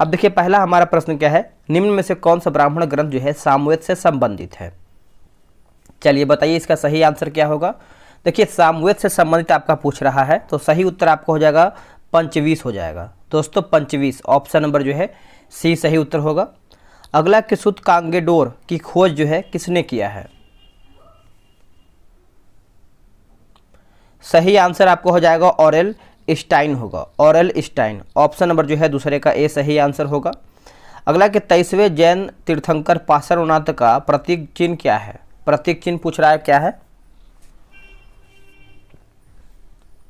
अब देखिए पहला हमारा प्रश्न क्या है, निम्न में से कौन सा ब्राह्मण ग्रंथ जो है सामवेद से संबंधित है। चलिए बताइए इसका सही आंसर क्या होगा। देखिए सामवेद से संबंधित आपका पूछ रहा है, तो सही उत्तर आपका हो जाएगा पंचवीस हो जाएगा दोस्तों, पंचवीस ऑप्शन नंबर जो है सी सही उत्तर होगा। अगला कि सूत्रकांगेडोर की खोज जो है किसने किया है। सही आंसर आपको हो जाएगा ऑरेल स्टाइन होगा, ऑरेल स्टाइन, ऑप्शन नंबर जो है दूसरे का ए सही आंसर होगा। अगला कि 23वें जैन तीर्थंकर पार्श्वनाथ का प्रतीक चिन्ह क्या है। प्रतीक चिन्ह पूछ रहा है क्या है।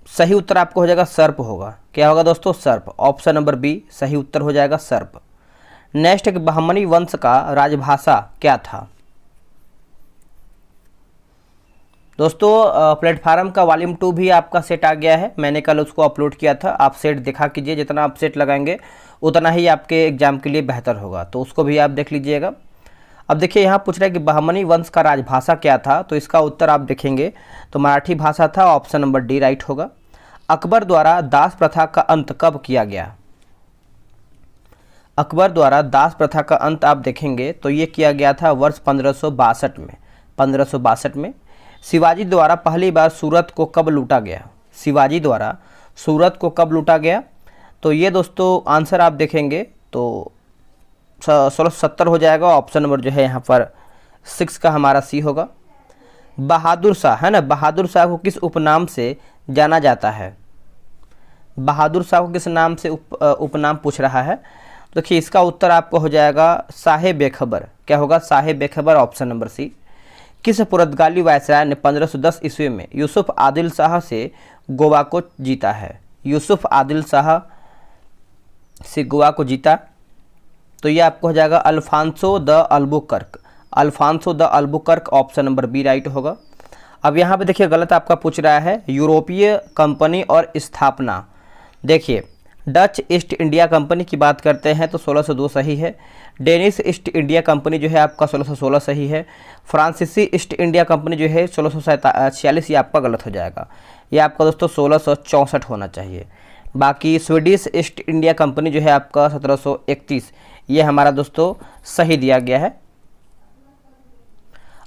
सही उत्तर आपको हो जाएगा सर्प होगा। क्या होगा दोस्तों, सर्प, ऑप्शन नंबर बी सही उत्तर हो जाएगा सर्प। नेक्स्ट कि बहमनी वंश का राजभाषा क्या था। दोस्तों प्लेटफार्म का वॉल्यूम 2 भी आपका सेट आ गया है, मैंने कल उसको अपलोड किया था। आप सेट देखा कीजिए, जितना आप सेट लगाएंगे उतना ही आपके एग्जाम के लिए बेहतर होगा, तो उसको भी आप देख लीजिएगा। अब देखिए यहाँ पूछ रहा है कि बहमनी वंश का राजभाषा क्या था, तो इसका उत्तर आप देखेंगे तो मराठी भाषा था, ऑप्शन नंबर डी राइट होगा। अकबर द्वारा दास प्रथा का अंत कब किया गया। अकबर द्वारा दास प्रथा का अंत आप देखेंगे तो ये किया गया था वर्ष 1562 में, 1562 में। शिवाजी द्वारा पहली बार सूरत को कब लूटा गया। शिवाजी द्वारा सूरत को कब लूटा गया, तो ये दोस्तों आंसर आप देखेंगे तो 1670 हो जाएगा, ऑप्शन नंबर जो है यहाँ पर 6 का हमारा सी होगा। बहादुर शाह है ना, बहादुर शाह को किस उपनाम से जाना जाता है। बहादुर शाह को किस नाम से उपनाम पूछ रहा है। देखिए इसका उत्तर आपको हो जाएगा साहेब बेखबर। क्या होगा, साहेब बेखबर, ऑप्शन नंबर सी। किस पुर्तगाली वायसराय ने 1510 ईस्वी में यूसुफ आदिल शाह से गोवा को जीता है। यूसुफ आदिल शाह से गोवा को जीता, तो ये आपको हो जाएगा Alfonso de Albuquerque, Alfonso de Albuquerque, option number B right होगा। अब यहाँ पे देखिए गलत आपका पूछ रहा है, यूरोपीय कंपनी और स्थापना। देखिए डच ईस्ट इंडिया कंपनी की बात करते हैं तो 1602 सही है। डेनिश ईस्ट इंडिया कंपनी जो है आपका 1616 सही है। फ्रांसीसी ईस्ट इंडिया कंपनी जो है 1646, ये आपका गलत हो जाएगा, ये आपका दोस्तों 1664 होना चाहिए। बाकी स्वीडिश ईस्ट इंडिया कंपनी जो है आपका 1731, ये हमारा दोस्तों सही दिया गया है।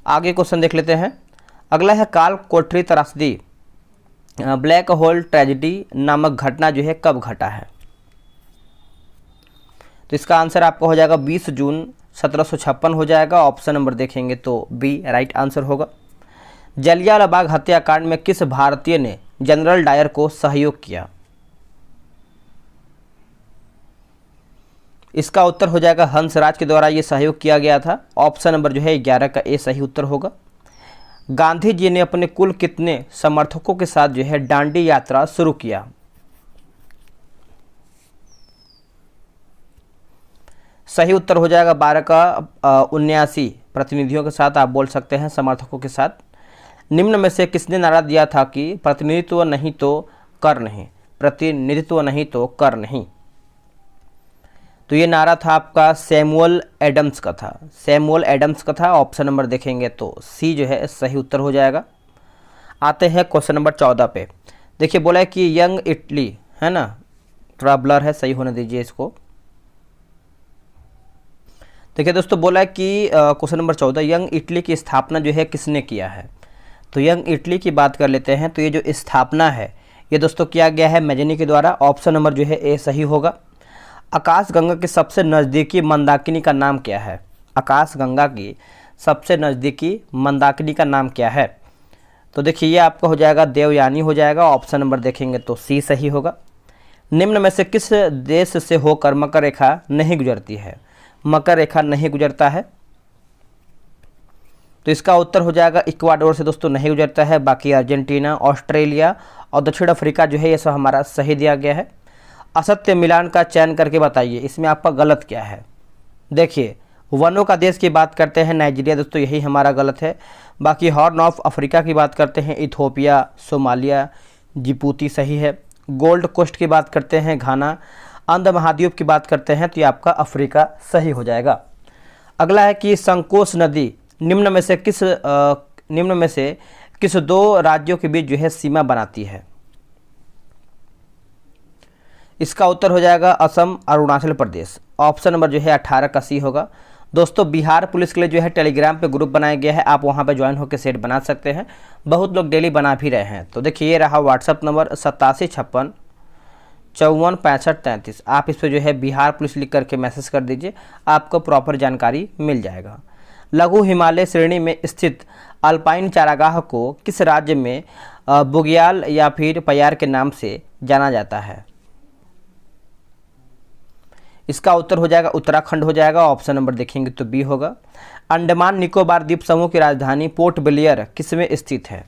आगे क्वेश्चन देख लेते हैं। अगला है काल कोठरी त्रासदी ब्लैक होल ट्रेजेडी नामक घटना जो है कब घटा है। तो इसका आंसर आपका हो जाएगा 20 जून 1756 हो जाएगा, ऑप्शन नंबर देखेंगे तो बी राइट आंसर होगा। जलियांवाला बाग हत्याकांड में किस भारतीय ने जनरल डायर को सहयोग किया। इसका उत्तर हो जाएगा हंसराज के द्वारा ये सहयोग किया गया था, ऑप्शन नंबर जो है 11 का ए सही उत्तर होगा। गांधी जी ने अपने कुल कितने समर्थकों के साथ जो है दांडी यात्रा शुरू किया। सही उत्तर हो जाएगा 12 का 79 प्रतिनिधियों के साथ, आप बोल सकते हैं समर्थकों के साथ। निम्न में से किसने नारा दिया था कि प्रतिनिधित्व नहीं तो कर नहीं, प्रतिनिधित्व नहीं तो कर नहीं। तो ये नारा था आपका सैमुअल एडम्स का था, सैमुअल एडम्स का था, ऑप्शन नंबर देखेंगे तो सी जो है सही उत्तर हो जाएगा। आते हैं क्वेश्चन नंबर 14 पे। देखिए बोला है कि यंग इटली है ना, थोड़ा ब्लर है, सही होने दीजिए इसको। देखिए दोस्तों बोला है कि क्वेश्चन नंबर 14 यंग इटली की स्थापना जो है किसने किया है। तो यंग इटली की बात कर लेते हैं, तो ये जो स्थापना है ये दोस्तों किया गया है मैजनी के द्वारा, ऑप्शन नंबर जो है ए सही होगा। आकाश गंगा के सबसे नज़दीकी मंदाकिनी का नाम क्या है। आकाश गंगा की सबसे नज़दीकी मंदाकिनी का नाम क्या है। तो देखिए ये आपका हो जाएगा देवयानी हो जाएगा, ऑप्शन नंबर देखेंगे तो सी सही होगा। निम्न में से किस देश से होकर मकर रेखा नहीं गुजरती है। मकर रेखा नहीं गुजरता है, तो इसका उत्तर हो जाएगा इक्वाडोर से दोस्तों नहीं गुजरता है। बाकी अर्जेंटीना, ऑस्ट्रेलिया और दक्षिण अफ्रीका जो है ये सब हमारा सही दिया गया है। असत्य मिलान का चयन करके बताइए, इसमें आपका गलत क्या है। देखिए वनों का देश की बात करते हैं नाइजीरिया दोस्तों, यही हमारा गलत है। बाकी हॉर्न ऑफ अफ्रीका की बात करते हैं इथोपिया, सोमालिया, जिबूती सही है। गोल्ड कोस्ट की बात करते हैं घाना। अंध महाद्वीप की बात करते हैं तो ये आपका अफ्रीका सही हो जाएगा। अगला है कि संकोच नदी निम्न में से किस दो राज्यों के बीच जो है सीमा बनाती है। इसका उत्तर हो जाएगा असम, अरुणाचल प्रदेश, ऑप्शन नंबर जो है 18 का सी होगा। दोस्तों बिहार पुलिस के लिए जो है टेलीग्राम पे ग्रुप बनाया गया है, आप वहाँ पे ज्वाइन होकर सेट बना सकते हैं, बहुत लोग डेली बना भी रहे हैं। तो देखिए ये रहा व्हाट्सअप नंबर 8756546533, आप इस पर जो है बिहार पुलिस लिख करके मैसेज कर दीजिए, आपको प्रॉपर जानकारी मिल जाएगा। लघु हिमालय श्रेणी में स्थित अल्पाइन चारागाह को किस राज्य में बुग्याल या फिर पयार के नाम से जाना जाता है? इसका उत्तर हो जाएगा उत्तराखंड हो जाएगा। ऑप्शन नंबर देखेंगे तो बी होगा। अंडमान निकोबार द्वीप समूह की राजधानी पोर्ट ब्लेयर किसमें स्थित है?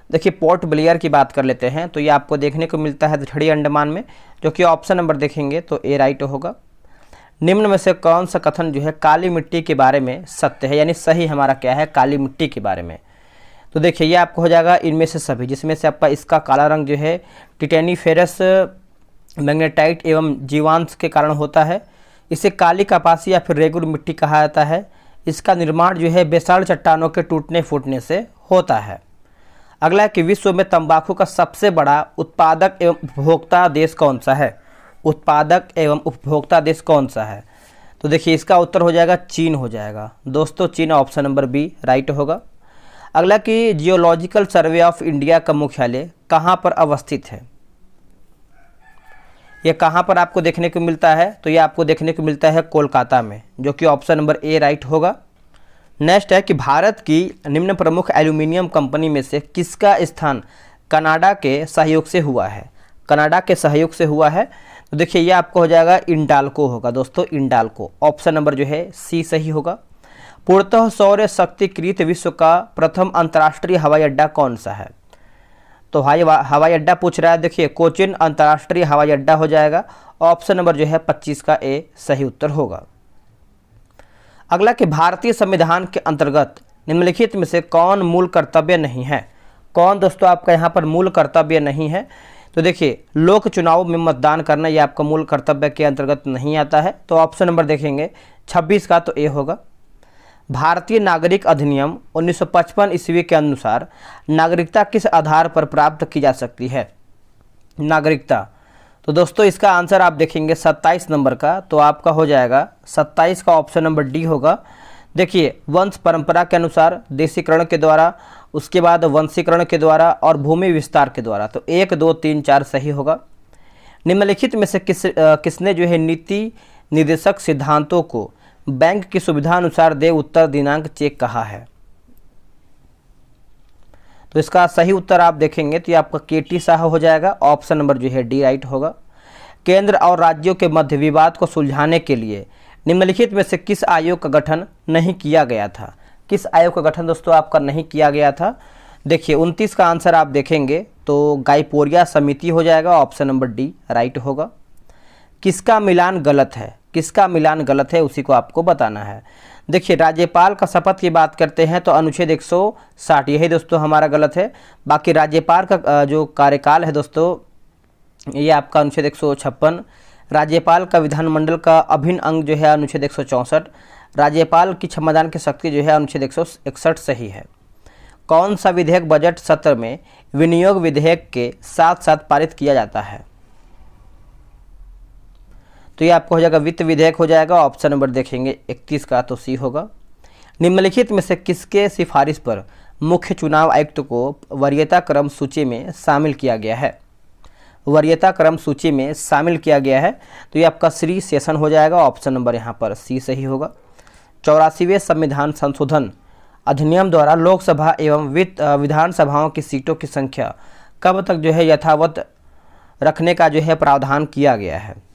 देखिए पोर्ट ब्लेयर की बात कर लेते हैं तो ये आपको देखने को मिलता है दक्षिणी अंडमान में, जो कि ऑप्शन नंबर देखेंगे तो ए राइट होगा। निम्न में से कौन सा कथन जो है काली मिट्टी के बारे में सत्य है, यानी सही हमारा क्या है काली मिट्टी के बारे में? तो देखिए ये आपको हो जाएगा इनमें से सभी, जिसमें से आपका इसका काला रंग जो है टिटेनीफेरस मैग्नेटाइट एवं जीवांश के कारण होता है। इसे काली कपासी या फिर रेगुर मिट्टी कहा जाता है। इसका निर्माण जो है बेसाल चट्टानों के टूटने फूटने से होता है। अगला है कि विश्व में तंबाकू का सबसे बड़ा उत्पादक एवं उपभोक्ता देश कौन सा है? उत्पादक एवं उपभोक्ता देश कौन सा है? तो देखिए इसका उत्तर हो जाएगा चीन हो जाएगा। दोस्तों चीन ऑप्शन नंबर बी राइट होगा। अगला कि जियोलॉजिकल सर्वे ऑफ इंडिया का मुख्यालय कहाँ पर अवस्थित है? ये कहाँ पर आपको देखने को मिलता है? तो ये आपको देखने को मिलता है कोलकाता में, जो कि ऑप्शन नंबर ए राइट होगा। नेक्स्ट है कि भारत की निम्न प्रमुख एल्यूमिनियम कंपनी में से किसका स्थान कनाडा के सहयोग से हुआ है? कनाडा के सहयोग से हुआ है तो देखिए ये आपको हो जाएगा इंडाल्को होगा। दोस्तों इंडाल्को ऑप्शन नंबर जो है सी सही होगा। पूर्णतः सौर शक्तिकृत विश्व का प्रथम अंतर्राष्ट्रीय हवाई अड्डा कौन सा है? तो हवाई अड्डा पूछ रहा है, देखिए कोचिन अंतर्राष्ट्रीय हवाई अड्डा हो जाएगा। ऑप्शन नंबर जो है 25 का ए सही उत्तर होगा। अगला कि भारतीय संविधान के अंतर्गत निम्नलिखित में से कौन मूल कर्तव्य नहीं है? कौन दोस्तों आपका यहाँ पर मूल कर्तव्य नहीं है? तो देखिए लोक चुनाव में मतदान करना ये आपका मूल कर्तव्य के अंतर्गत नहीं आता है। तो ऑप्शन नंबर देखेंगे 26 का तो ए होगा। भारतीय नागरिक अधिनियम 1955 ईस्वी के अनुसार नागरिकता किस आधार पर प्राप्त की जा सकती है? नागरिकता, तो दोस्तों इसका आंसर आप देखेंगे 27 नंबर का, तो आपका हो जाएगा 27 का ऑप्शन नंबर डी होगा। देखिए वंश परंपरा के अनुसार, देशीकरण के द्वारा, उसके बाद वंशीकरण के द्वारा और भूमि विस्तार के द्वारा। तो 1 2 3 4 सही होगा। निम्नलिखित में से किसने जो है नीति निर्देशक सिद्धांतों को बैंक की सुविधा अनुसार दे उत्तर दिनांक चेक कहा है? तो इसका सही उत्तर आप देखेंगे तो ये आपका केटी शाह हो जाएगा। ऑप्शन नंबर जो है डी राइट होगा। केंद्र और राज्यों के मध्य विवाद को सुलझाने के लिए निम्नलिखित में से किस आयोग का गठन नहीं किया गया था? किस आयोग का गठन दोस्तों आपका नहीं किया गया था? देखिए 29 का आंसर आप देखेंगे तो गाइपोरिया समिति हो जाएगा। ऑप्शन नंबर डी राइट होगा। किसका मिलान गलत है? किसका मिलान गलत है उसी को आपको बताना है। देखिए राज्यपाल का शपथ की बात करते हैं तो अनुच्छेद 160 यही दोस्तों हमारा गलत है। बाकी राज्यपाल का जो कार्यकाल है दोस्तों ये आपका अनुच्छेद 156। राज्यपाल का विधानमंडल का अभिन्न अंग जो है अनुच्छेद 164। राज्यपाल की क्षमतान की शक्ति जो है अनुच्छेद 161 सही है। कौन सा विधेयक बजट सत्र में विनियोग विधेयक के साथ साथ पारित किया जाता है? तो ये आपको हो जाएगा वित्त विधेयक हो जाएगा। ऑप्शन नंबर देखेंगे 31 का तो सी होगा। निम्नलिखित में से किसके सिफारिश पर मुख्य चुनाव आयुक्त को वरीयता क्रम सूची में शामिल किया गया है? वरीयता क्रम सूची में शामिल किया गया है तो ये आपका श्री शेषन हो जाएगा। ऑप्शन नंबर यहाँ पर सी सही होगा। 84वें संविधान संशोधन अधिनियम द्वारा लोकसभा एवं विधानसभाओं की सीटों की संख्या कब तक जो है यथावत रखने का जो है प्रावधान किया गया है?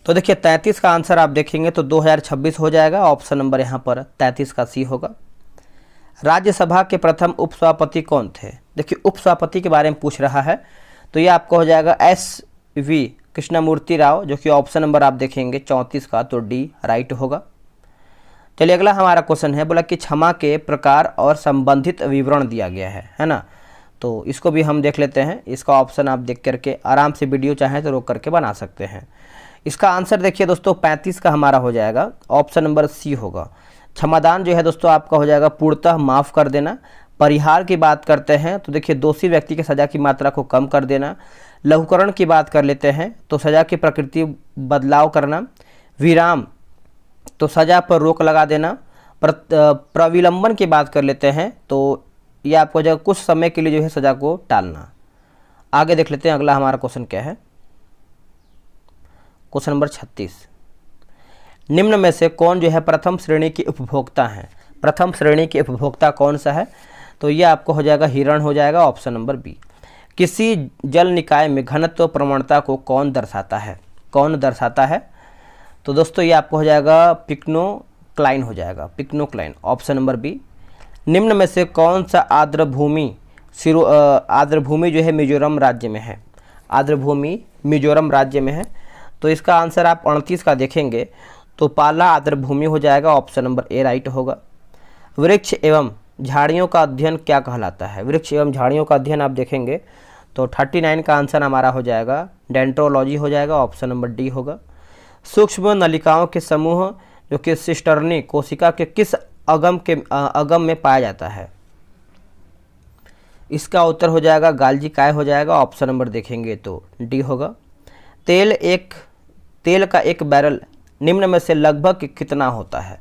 तो देखिए 33 का आंसर आप देखेंगे तो 2026 हो जाएगा। ऑप्शन नंबर यहाँ पर 33 का सी होगा। राज्यसभा के प्रथम उपसभापति कौन थे? देखिए उपसभापति के बारे में पूछ रहा है तो ये आपको हो जाएगा SV कृष्णमूर्ति राव, जो कि ऑप्शन नंबर आप देखेंगे 34 का तो डी राइट होगा। चलिए अगला हमारा क्वेश्चन है, बोला कि क्षमा के प्रकार और संबंधित विवरण दिया गया है ना, तो इसको भी हम देख लेते हैं। इसका ऑप्शन आप देख करके आराम से वीडियो चाहें तो रोक करके बना सकते हैं। इसका आंसर देखिए दोस्तों 35 का हमारा हो जाएगा। ऑप्शन नंबर सी होगा। क्षमादान जो है दोस्तों आपका हो जाएगा पूर्णतः माफ़ कर देना। परिहार की बात करते हैं तो देखिए दोषी व्यक्ति की सज़ा की मात्रा को कम कर देना। लघुकरण की बात कर लेते हैं तो सजा की प्रकृति बदलाव करना। विराम तो सजा पर रोक लगा देना। प्रविलंबन की बात कर लेते हैं तो यह आपको जो कुछ समय के लिए जो है सजा को टालना। आगे देख लेते हैं अगला हमारा क्वेश्चन क्या है। क्वेश्चन नंबर 36, निम्न में से कौन जो है प्रथम श्रेणी के उपभोक्ता हैं? प्रथम श्रेणी के उपभोक्ता कौन सा है? तो यह आपको हो जाएगा हिरण हो जाएगा, ऑप्शन नंबर बी। किसी जल निकाय में घनत्व प्रवणता को कौन दर्शाता है? कौन दर्शाता है? तो दोस्तों ये आपको हो जाएगा पिक्नोक्लाइन हो जाएगा, पिक्नोक्लाइन, ऑप्शन नंबर बी। निम्न में से कौन सा आर्द्रभूमि आर्द्रभूमि जो है मिजोरम राज्य में है? आर्द्रभूमि मिजोरम राज्य में है। तो इसका आंसर आप 38 का देखेंगे तो पाला आर्द्रभूमि हो जाएगा, ऑप्शन नंबर ए राइट होगा। वृक्ष एवं झाड़ियों का अध्ययन क्या कहलाता है? वृक्ष एवं झाड़ियों का अध्ययन आप देखेंगे तो 39 का आंसर हमारा हो जाएगा डेंट्रोलॉजी हो जाएगा, ऑप्शन नंबर डी होगा। सूक्ष्म नलिकाओं के समूह जो कि सिस्टर्नी कोशिका के किस अगम में पाया जाता है? इसका उत्तर हो जाएगा गाल्जी काय हो जाएगा, ऑप्शन नंबर देखेंगे तो डी होगा। तेल का एक बैरल निम्न में से लगभग कितना होता है?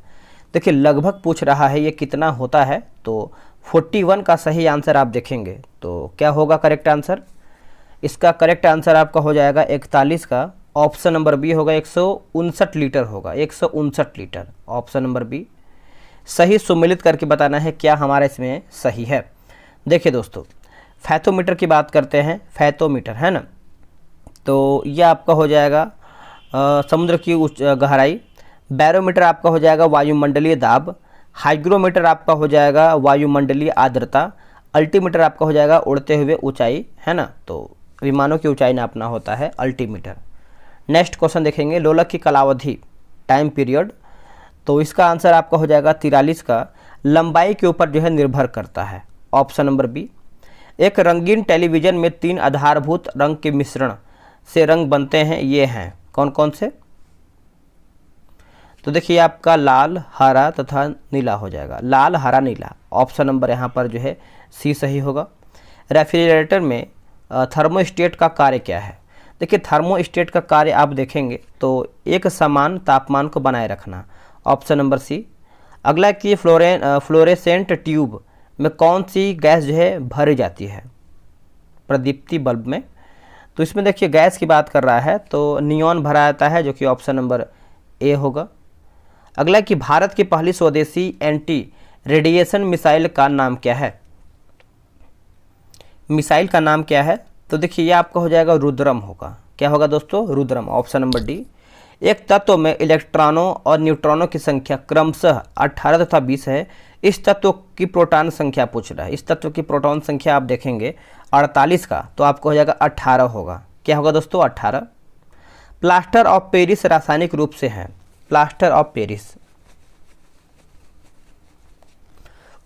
देखिए लगभग पूछ रहा है, ये कितना होता है, तो 41 का सही आंसर आप देखेंगे तो क्या होगा करेक्ट आंसर? इसका करेक्ट आंसर आपका हो जाएगा 41 का, ऑप्शन नंबर बी होगा, 159 लीटर होगा, 159 लीटर, ऑप्शन नंबर बी। सही सुमेलित करके बताना है क्या हमारा इसमें सही है। देखिए दोस्तों फैथोमीटर की बात करते हैं, फैथोमीटर है ना, तो यह आपका हो जाएगा समुद्र की गहराई। बैरोमीटर आपका हो जाएगा वायुमंडलीय दाब। हाइग्रोमीटर आपका हो जाएगा वायुमंडलीय आर्द्रता। अल्टीमीटर आपका हो जाएगा उड़ते हुए ऊंचाई, है ना, तो विमानों की ऊंचाई नापना होता है अल्टीमीटर। नेक्स्ट क्वेश्चन देखेंगे, लोलक की कालावधि टाइम पीरियड, तो इसका आंसर आपका हो जाएगा 43 का, लंबाई के ऊपर जो है निर्भर करता है, ऑप्शन नंबर बी। एक रंगीन टेलीविज़न में 3 आधारभूत रंग के मिश्रण से रंग बनते हैं, ये हैं कौन कौन से? तो देखिए आपका लाल, हरा तथा नीला हो जाएगा, लाल, हरा, नीला, ऑप्शन नंबर यहाँ पर जो है सी सही होगा। रेफ्रिजरेटर में थर्मोस्टेट का कार्य क्या है? देखिए थर्मोस्टेट का कार्य आप देखेंगे तो एक समान तापमान को बनाए रखना, ऑप्शन नंबर सी। अगला कि फ्लोरेसेंट ट्यूब में कौन सी गैस जो है भरी जाती है? प्रदीप्ति बल्ब में, तो इसमें देखिए गैस की बात कर रहा है तो नियॉन भरा जाता है, जो कि ऑप्शन नंबर ए होगा। अगला कि भारत की पहली स्वदेशी एंटी रेडिएशन मिसाइल का नाम क्या है? मिसाइल का नाम क्या है? तो देखिए ये आपका हो जाएगा रुद्रम होगा, क्या होगा दोस्तों? Rudram, option number D. एक तत्व में इलेक्ट्रॉनों और न्यूट्रॉनों की संख्या क्रमशः 18 तथा 20 है। इस तत्व की प्रोटॉन संख्या पूछ रहा है, इस तत्व की प्रोटॉन संख्या आप देखेंगे 48 का, तो आपको हो जाएगा 18 होगा, क्या होगा दोस्तों? 18। प्लास्टर ऑफ पेरिस रासायनिक रूप से है, प्लास्टर ऑफ पेरिस,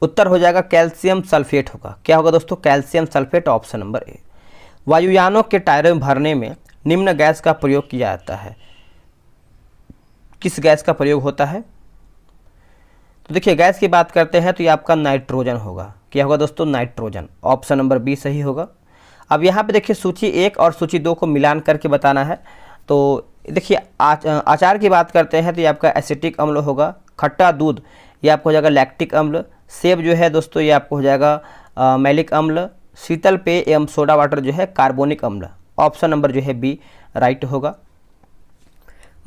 उत्तर हो जाएगा कैल्शियम सल्फेट होगा, क्या होगा दोस्तों? Calcium sulphate, option number A. वायुयानों के टायरों में भरने में निम्न गैस का प्रयोग किया जाता है, किस गैस का प्रयोग होता है? तो देखिए गैस की बात करते हैं तो ये आपका नाइट्रोजन होगा, क्या होगा दोस्तों? नाइट्रोजन, ऑप्शन नंबर बी सही होगा। अब यहाँ पे देखिए सूची 1 और सूची 2 को मिलान करके बताना है। तो देखिए अचार की बात करते हैं तो ये आपका एसिटिक अम्ल होगा। खट्टा दूध ये आपको हो जाएगा लैक्टिक अम्ल। सेब जो है दोस्तों ये आपको हो जाएगा मैलिक अम्ल। शीतल पेय एवं सोडा वाटर जो है कार्बोनिक अम्ल, ऑप्शन नंबर जो है बी राइट होगा।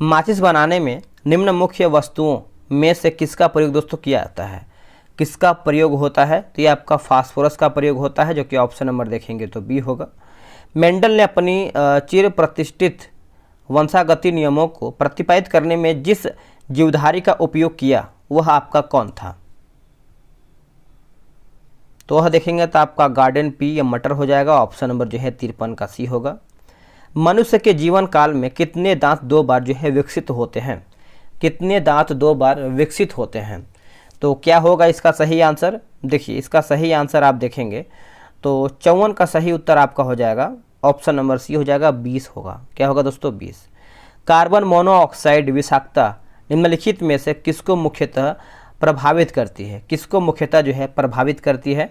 माचिस बनाने में निम्न मुख्य वस्तुओं में से किसका प्रयोग दोस्तों किया जाता है? किसका प्रयोग होता है? तो ये आपका फास्फोरस का प्रयोग होता है, जो कि ऑप्शन नंबर देखेंगे तो बी होगा। मेंडल ने अपनी चिर प्रतिष्ठित वंशागति नियमों को प्रतिपादित करने में जिस जीवधारी का उपयोग किया वह आपका कौन था? तो वह देखेंगे तो आपका गार्डन पी या मटर हो जाएगा, ऑप्शन नंबर जो है 53 का सी होगा। मनुष्य के जीवन काल में कितने दांत 2 बार जो है विकसित होते हैं? कितने दांत 2 बार विकसित होते हैं? तो क्या होगा इसका सही आंसर? देखिए इसका सही आंसर आप देखेंगे तो 54 का सही उत्तर आपका हो जाएगा, ऑप्शन नंबर सी हो जाएगा 20 होगा, क्या होगा दोस्तों? 20। कार्बन मोनोऑक्साइड विषाक्तता निम्नलिखित में से किसको मुख्यतः प्रभावित करती है? किसको मुख्यतः जो है प्रभावित करती है?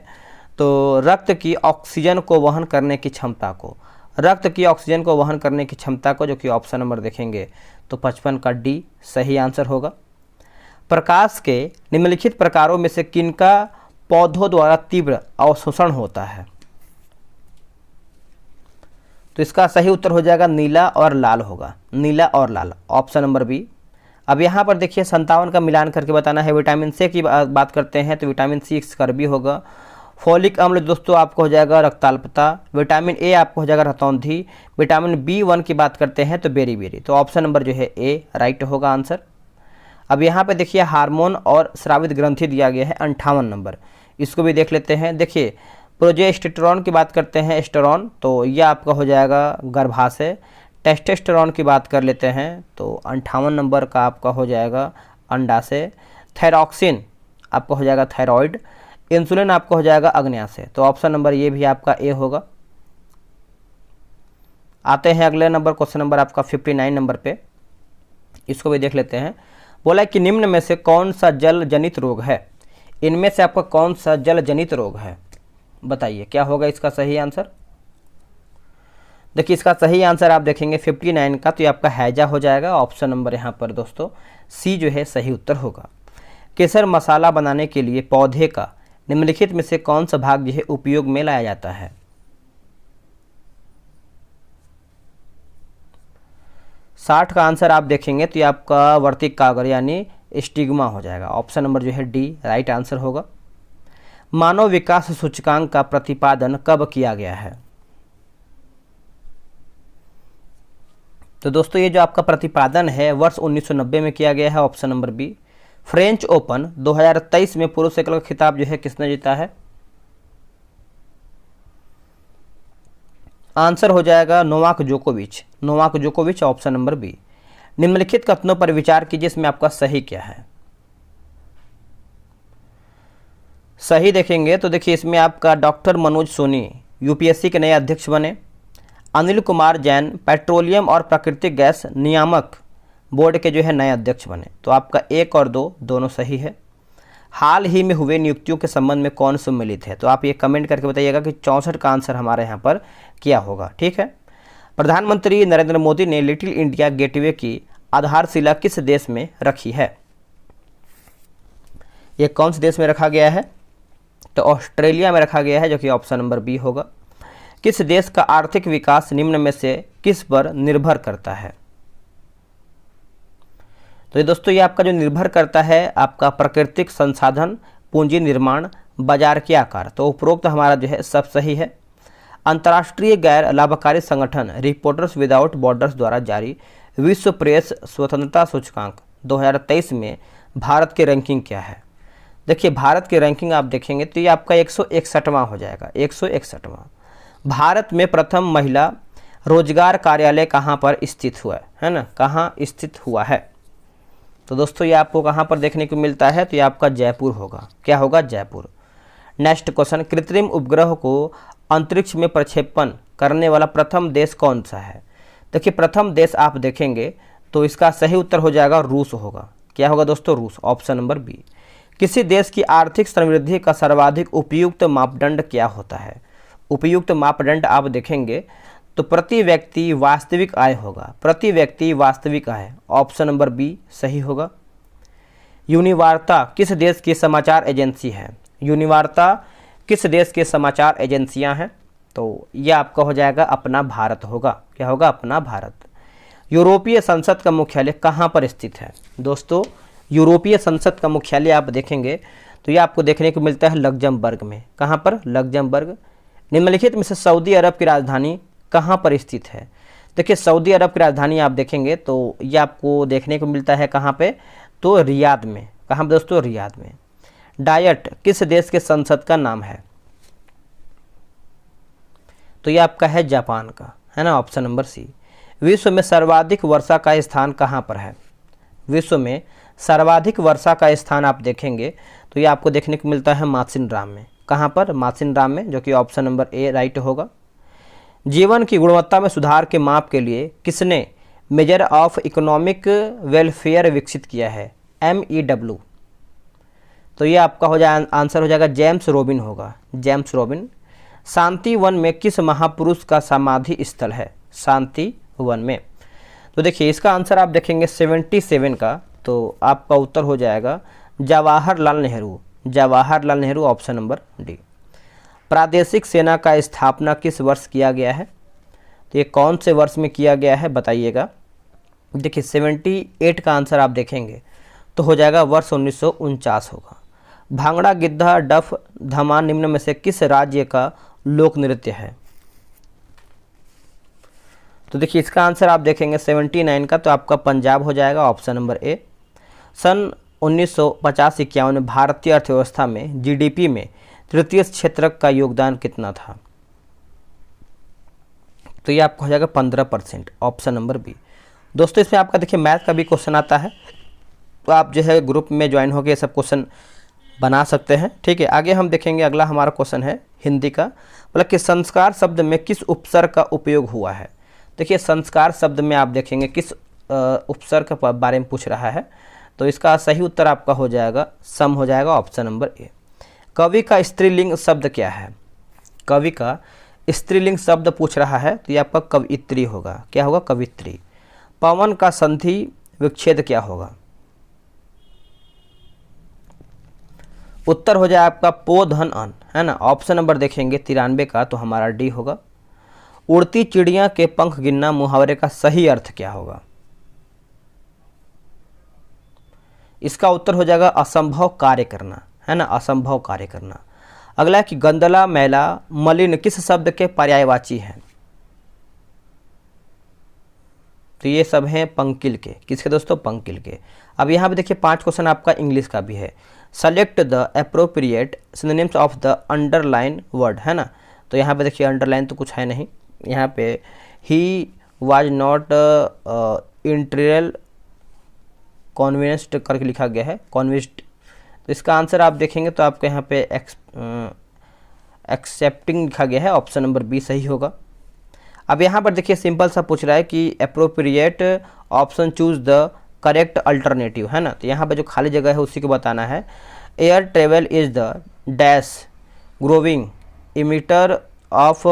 तो रक्त की ऑक्सीजन को वहन करने की क्षमता को, रक्त की ऑक्सीजन को वहन करने की क्षमता को, जो कि ऑप्शन नंबर देखेंगे तो 55 का डी सही आंसर होगा। प्रकाश के निम्नलिखित प्रकारों में से किनका पौधों द्वारा तीव्र अवशोषण होता है? तो इसका सही उत्तर हो जाएगा नीला और लाल होगा, नीला और लाल, ऑप्शन नंबर बी। अब यहाँ पर देखिए 57 का मिलान करके बताना है। विटामिन सी की बात करते हैं तो विटामिन सी स्कर्बी होगा। फॉलिक अम्ल दोस्तों आपको हो जाएगा रक्ताल्पता। विटामिन ए आपको हो जाएगा रतौंधी। विटामिन B1 की बात करते हैं तो बेरी। तो ऑप्शन नंबर जो है ए राइट होगा आंसर। अब यहाँ पे देखिए हार्मोन और स्रावित ग्रंथि दिया गया है 58 नंबर, इसको भी देख लेते हैं। देखिए प्रोजेस्टेरोन की बात करते हैं एस्टेरोन, तो यह आपका हो जाएगा गर्भाशय। टेस्टोस्टेरोन की बात कर लेते हैं तो 58 नंबर का आपका हो जाएगा अंडाशय। थायरॉक्सिन आपका हो जाएगा थायराइड। इंसुलिन आपका हो जाएगा अग्न्याशय। तो ऑप्शन नंबर ये भी आपका ए होगा। आते हैं अगले नंबर, क्वेश्चन नंबर आपका 59 नंबर पे, इसको भी देख लेते हैं। बोला कि निम्न में से कौन सा जल जनित रोग है? इनमें से आपका कौन सा जल जनित रोग है, बताइए क्या होगा इसका सही आंसर? देखिए इसका सही आंसर आप देखेंगे 59 का तो ये आपका हैजा हो जाएगा। ऑप्शन नंबर यहाँ पर दोस्तों सी जो है सही उत्तर होगा। केसर मसाला बनाने के लिए पौधे का निम्नलिखित में से कौन सा भाग जो है उपयोग में लाया जाता है? 60 का आंसर आप देखेंगे तो ये आपका वर्तिक कागर यानी स्टिग्मा हो जाएगा। ऑप्शन नंबर जो है डी राइट आंसर होगा। मानव विकास सूचकांक का प्रतिपादन कब किया गया है? तो दोस्तों ये जो आपका प्रतिपादन है वर्ष 1990 में किया गया है। Option number B. French Open 2023 में पुरुष एकल का खिताब जो है किसने जीता है? आंसर हो जाएगा नोवाक जोकोविच, ऑप्शन नंबर बी। निम्नलिखित कथनों पर विचार कीजिए, इसमें आपका सही क्या है? सही देखेंगे तो देखिए इसमें आपका डॉक्टर मनोज सोनी यूपीएससी के नए अध्यक्ष बने। अनिल कुमार जैन पेट्रोलियम और प्राकृतिक गैस नियामक बोर्ड के जो है नए अध्यक्ष बने। तो आपका 1 और 2 दोनों सही है। हाल ही में हुए नियुक्तियों के संबंध में कौन सम्मिलित है? तो आप ये कमेंट करके बताइएगा कि 64 का आंसर हमारे यहाँ पर क्या होगा। ठीक है। प्रधानमंत्री नरेंद्र मोदी ने लिटिल इंडिया गेटवे की आधारशिला किस देश में रखी है? ये कौन से देश में रखा गया है? तो ऑस्ट्रेलिया में रखा गया है, जो कि ऑप्शन नंबर बी होगा। किस देश का आर्थिक विकास निम्न में से किस पर निर्भर करता है? तो ये दोस्तों ये आपका जो निर्भर करता है आपका प्राकृतिक संसाधन, पूंजी निर्माण, बाजार के आकार। तो उपरोक्त हमारा जो है सब सही है। अंतर्राष्ट्रीय गैर लाभकारी संगठन रिपोर्टर्स विदाउट बॉर्डर्स द्वारा जारी विश्व प्रेस स्वतंत्रता सूचकांक 2023 में भारत की रैंकिंग क्या है? देखिए भारत की रैंकिंग आप देखेंगे तो ये आपका 161वां हो जाएगा, 161वां। भारत में प्रथम महिला रोजगार कार्यालय कहाँ पर स्थित हुआ है ना? कहाँ स्थित हुआ है? तो दोस्तों ये आपको कहाँ पर देखने को मिलता है? तो ये आपका जयपुर होगा। क्या होगा? जयपुर। नेक्स्ट क्वेश्चन, कृत्रिम उपग्रह को अंतरिक्ष में प्रक्षेपण करने वाला प्रथम देश कौन सा है? देखिए प्रथम देश आप देखेंगे तो इसका सही उत्तर हो जाएगा रूस होगा। क्या होगा दोस्तों? रूस, ऑप्शन नंबर बी। किसी देश की आर्थिक समृद्धि का सर्वाधिक उपयुक्त मापदंड क्या होता है? उपयुक्त मापदंड आप देखेंगे तो प्रति व्यक्ति वास्तविक आय होगा। प्रति व्यक्ति वास्तविक आय, ऑप्शन नंबर बी सही होगा। यूनिवार्ता किस देश की समाचार एजेंसी है? यूनिवार्ता किस देश के समाचार एजेंसियां हैं? तो यह आपका हो जाएगा अपना भारत होगा। क्या होगा? अपना भारत। यूरोपीय संसद का मुख्यालय कहाँ पर स्थित है? दोस्तों यूरोपीय संसद का मुख्यालय आप देखेंगे तो यह आपको देखने को मिलता है लग्जमबर्ग में। कहाँ पर? लग्जमबर्ग। निम्नलिखित में से सऊदी अरब की राजधानी कहाँ पर स्थित है? देखिए सऊदी अरब की राजधानी आप देखेंगे तो ये आपको देखने को मिलता है कहाँ पे? तो रियाद में। कहाँ दोस्तों? रियाद में। डायट किस देश के संसद का नाम है? तो ये आपका है जापान का, है ना, ऑप्शन नंबर सी। विश्व में सर्वाधिक वर्षा का स्थान कहाँ पर है? विश्व में सर्वाधिक वर्षा का स्थान आप देखेंगे तो ये आपको देखने को मिलता है मासिनराम में। कहाँ पर? मासिनराम में, जो कि ऑप्शन नंबर ए राइट होगा। जीवन की गुणवत्ता में सुधार के माप के लिए किसने मेजर ऑफ इकोनॉमिक वेलफेयर विकसित किया है? MEW। तो ये आपका हो जाए आंसर हो जाएगा जेम्स रोबिन होगा। James Robin. शांति वन में किस महापुरुष का समाधि स्थल है? शांति वन में। तो देखिए इसका आंसर आप देखेंगे 77 का, तो आपका उत्तर हो जाएगा Jawaharlal Nehru. Jawaharlal Nehru, option number D. प्रादेशिक सेना का स्थापना किस वर्ष किया गया है? तो ये कौन से वर्ष में किया गया है बताइएगा। देखिए 78 का आंसर आप देखेंगे तो हो जाएगा वर्ष 1949 होगा। भांगड़ा, गिद्धा, डफ, धमार निम्न में से किस राज्य का लोक नृत्य है? तो देखिए इसका आंसर आप देखेंगे 79 का, तो आपका पंजाब हो जाएगा, ऑप्शन नंबर ए। सन 1950-51 में भारतीय अर्थव्यवस्था में जीडीपी में तृतीय क्षेत्र का योगदान कितना था? तो ये आपका हो जाएगा 15%, ऑप्शन नंबर बी। दोस्तों इसमें आपका देखिए मैथ का भी क्वेश्चन आता है, तो आप जो है ग्रुप में ज्वाइन होकर ये सब क्वेश्चन बना सकते हैं। ठीक है, आगे हम देखेंगे। अगला हमारा क्वेश्चन है हिंदी का, मतलब कि संस्कार शब्द में किस उपसर्ग का उपयोग हुआ है? देखिए संस्कार शब्द में आप देखेंगे किस उपसर्ग के बारे में पूछ रहा है, तो इसका सही उत्तर आपका हो जाएगा सम, हो जाएगा, ऑप्शन नंबर ए। कवि का स्त्रीलिंग शब्द क्या है? कवि का स्त्रीलिंग शब्द पूछ रहा है, तो ये आपका कवित्री होगा। क्या होगा? कवित्री। पवन का संधि विच्छेद क्या होगा? उत्तर हो जाए आपका पो धन अन, है ना, ऑप्शन नंबर देखेंगे 93 का, तो हमारा डी होगा। उड़ती चिड़िया के पंख गिनना मुहावरे का सही अर्थ क्या होगा? इसका उत्तर हो जाएगा असंभव कार्य करना, है ना, असंभव कार्य करना। अगला है कि गंदला, मैला, मलिन किस शब्द के पर्यायवाची हैं? तो ये सब हैं पंकिल के। किसके दोस्तों? पंकिल के। अब यहाँ पे देखिए 5 क्वेश्चन आपका इंग्लिश का भी है। Select the appropriate synonyms of the underline word, है ना, तो यहाँ पे देखिए अंडरलाइन तो कुछ है नहीं, यहाँ पे he was not interior convinced करके लिखा गया है, कॉन्विंस्ड। तो इसका आंसर आप देखेंगे तो आपको यहाँ पे एक्सेप्टिंग लिखा गया है, ऑप्शन नंबर बी सही होगा। अब यहाँ पर देखिए सिंपल सा पूछ रहा है कि appropriate option choose the correct alternative, है ना, तो यहाँ पर जो खाली जगह है उसी को बताना है। Air travel is the dash growing emitter of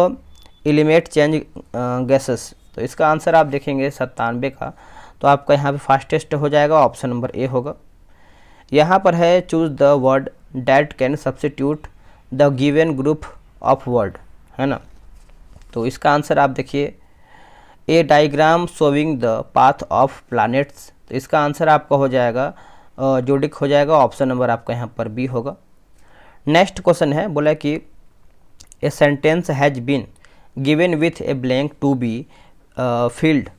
element change gases, तो इसका आंसर आप देखेंगे 97 का, तो आपका यहाँ पे फास्टेस्ट हो जाएगा, ऑप्शन नंबर ए होगा। यहाँ पर है choose the word that can substitute the given group of word, है ना, तो इसका आंसर आप देखिए a diagram showing the path of planets, तो इसका आंसर आपका हो जाएगा जोडिक हो जाएगा, ऑप्शन नंबर आपका यहाँ पर बी होगा। नेक्स्ट क्वेश्चन है, बोला कि a sentence has been given with a blank to be filled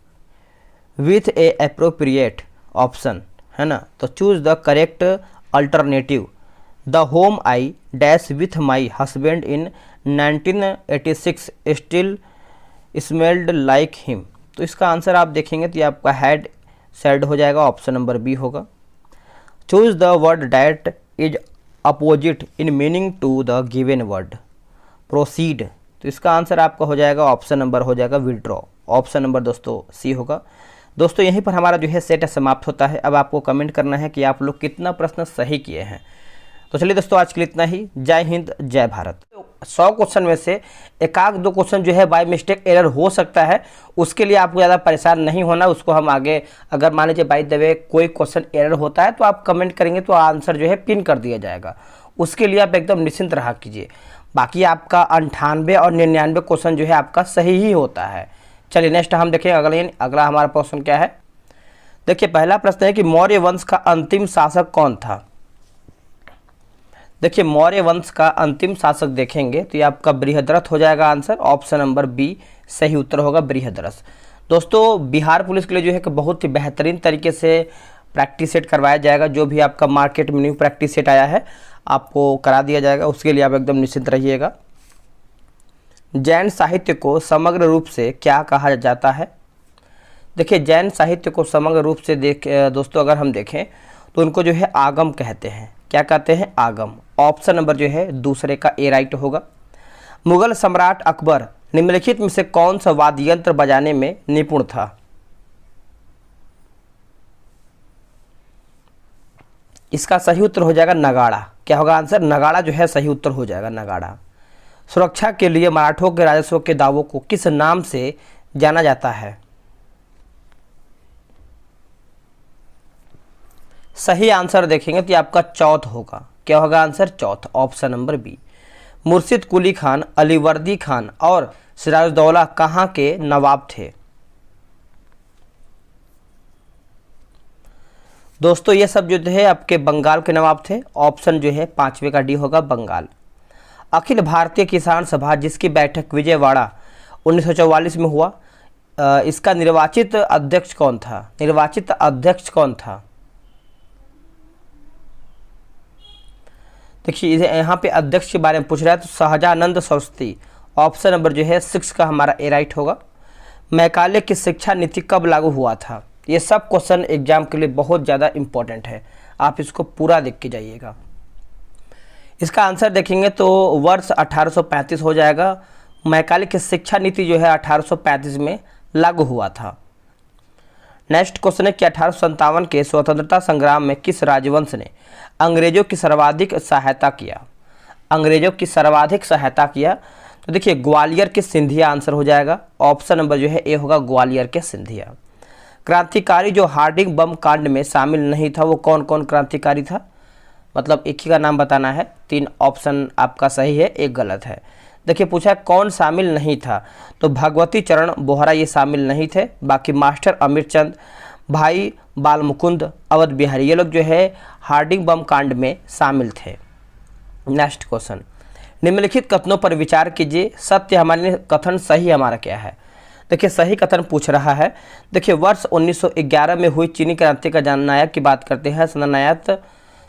with a appropriate option, है ना, तो choose the correct alternative. The home I dash with my husband in 1986 still smelled like him, तो इसका answer आप देखेंगे तो ये आपका हैड सेड हो जाएगा, ऑप्शन नंबर बी होगा। Choose the word that is opposite in meaning to the given word proceed, तो इसका आंसर आपका हो जाएगा ऑप्शन नंबर हो जाएगा विड्रॉ, ऑप्शन नंबर दोस्तों सी होगा। दोस्तों यहीं पर हमारा जो है सेट समाप्त होता है। अब आपको कमेंट करना है कि आप लोग कितना प्रश्न सही किए हैं। तो चलिए दोस्तों आज के लिए इतना ही। जय हिंद, जय भारत। 100 क्वेश्चन में से एक आध दो क्वेश्चन जो है बाय मिस्टेक एरर हो सकता है, उसके लिए आपको ज़्यादा परेशान नहीं होना, उसको हम आगे अगर मान लीजिए बाय द वे कोई क्वेश्चन एरर होता है तो आप कमेंट करेंगे तो आंसर जो है पिन कर दिया जाएगा, उसके लिए आप एकदम निश्चिंत रहा कीजिए। बाकी आपका 98 और 99 क्वेश्चन जो है आपका सही ही होता है। चलिए नेक्स्ट हम देखें अगला हमारा प्रश्न क्या है। देखिए पहला प्रश्न है कि मौर्य वंश का अंतिम शासक कौन था। देखिए मौर्य वंश का अंतिम शासक देखेंगे तो ये आपका बृहद्रथ हो जाएगा आंसर, ऑप्शन नंबर बी सही उत्तर होगा बृहद्रथ। दोस्तों बिहार पुलिस के लिए जो है कि बहुत ही बेहतरीन तरीके से प्रैक्टिस सेट करवाया जाएगा, जो भी आपका मार्केट में न्यू प्रैक्टिस सेट आया है आपको करा दिया जाएगा, उसके लिए आप एकदम निश्चिंत रहिएगा। जैन साहित्य को समग्र रूप से क्या कहा जाता है। देखिए जैन साहित्य को समग्र रूप से दोस्तों अगर हम देखें तो उनको जो है आगम कहते हैं। क्या कहते हैं? आगम। ऑप्शन नंबर जो है दूसरे का ए राइट होगा। मुगल सम्राट अकबर निम्नलिखित में से कौन सा वाद्य यंत्र बजाने में निपुण था। इसका सही उत्तर हो जाएगा नगाड़ा। क्या होगा आंसर? नगाड़ा जो है सही उत्तर हो जाएगा, नगाड़ा। सुरक्षा के लिए मराठों के राजस्व के दावों को किस नाम से जाना जाता है? सही आंसर देखेंगे तो ये आपका चौथ होगा। क्या होगा आंसर? चौथ, ऑप्शन नंबर बी। मुर्शिद कुली खान, अलीवर्दी खान और सिराजुद्दौला कहाँ के नवाब थे? दोस्तों ये सब जो है आपके बंगाल के नवाब थे। ऑप्शन जो है पांचवे का डी होगा, बंगाल। अखिल भारतीय किसान सभा जिसकी बैठक विजयवाड़ा 1944 में हुआ, इसका निर्वाचित अध्यक्ष कौन था? निर्वाचित अध्यक्ष कौन था? देखिए यहाँ पे अध्यक्ष के बारे में पूछ रहा है तो सहजानंद सरस्वती, ऑप्शन नंबर जो है 6 का हमारा ए राइट होगा। मैकाले की शिक्षा नीति कब लागू हुआ था? ये सब क्वेश्चन एग्जाम के लिए बहुत ज़्यादा इंपॉर्टेंट है, आप इसको पूरा देख के जाइएगा। इसका आंसर देखेंगे तो वर्ष 1835 हो जाएगा। मैकाले की शिक्षा नीति जो है 1835 में लागू हुआ था। नेक्स्ट क्वेश्चन है कि 1857 के स्वतंत्रता संग्राम में किस राजवंश ने अंग्रेजों की सर्वाधिक सहायता किया? अंग्रेजों की सर्वाधिक सहायता किया तो देखिए ग्वालियर के सिंधिया आंसर हो जाएगा। ऑप्शन नंबर जो है ए होगा, ग्वालियर के सिंधिया। क्रांतिकारी जो हार्डिंग बम कांड में शामिल नहीं था वो कौन कौन क्रांतिकारी था? मतलब एक ही का नाम बताना है। 3 ऑप्शन आपका सही है, एक गलत है। देखिए पूछा कौन शामिल नहीं था, तो भगवती चरण बोहरा ये शामिल नहीं थे। बाकी मास्टर अमीरचंद, भाई बाल मुकुंद, अवध बिहारी, ये लोग जो है हार्डिंग बम कांड में शामिल थे। नेक्स्ट क्वेश्चन, निम्नलिखित कथनों पर विचार कीजिए, सत्य हमारे लिए कथन सही हमारा क्या है? देखिए सही कथन पूछ रहा है। देखिए वर्ष 1911 में हुई चीनी क्रांति का जननायक की बात करते हैं,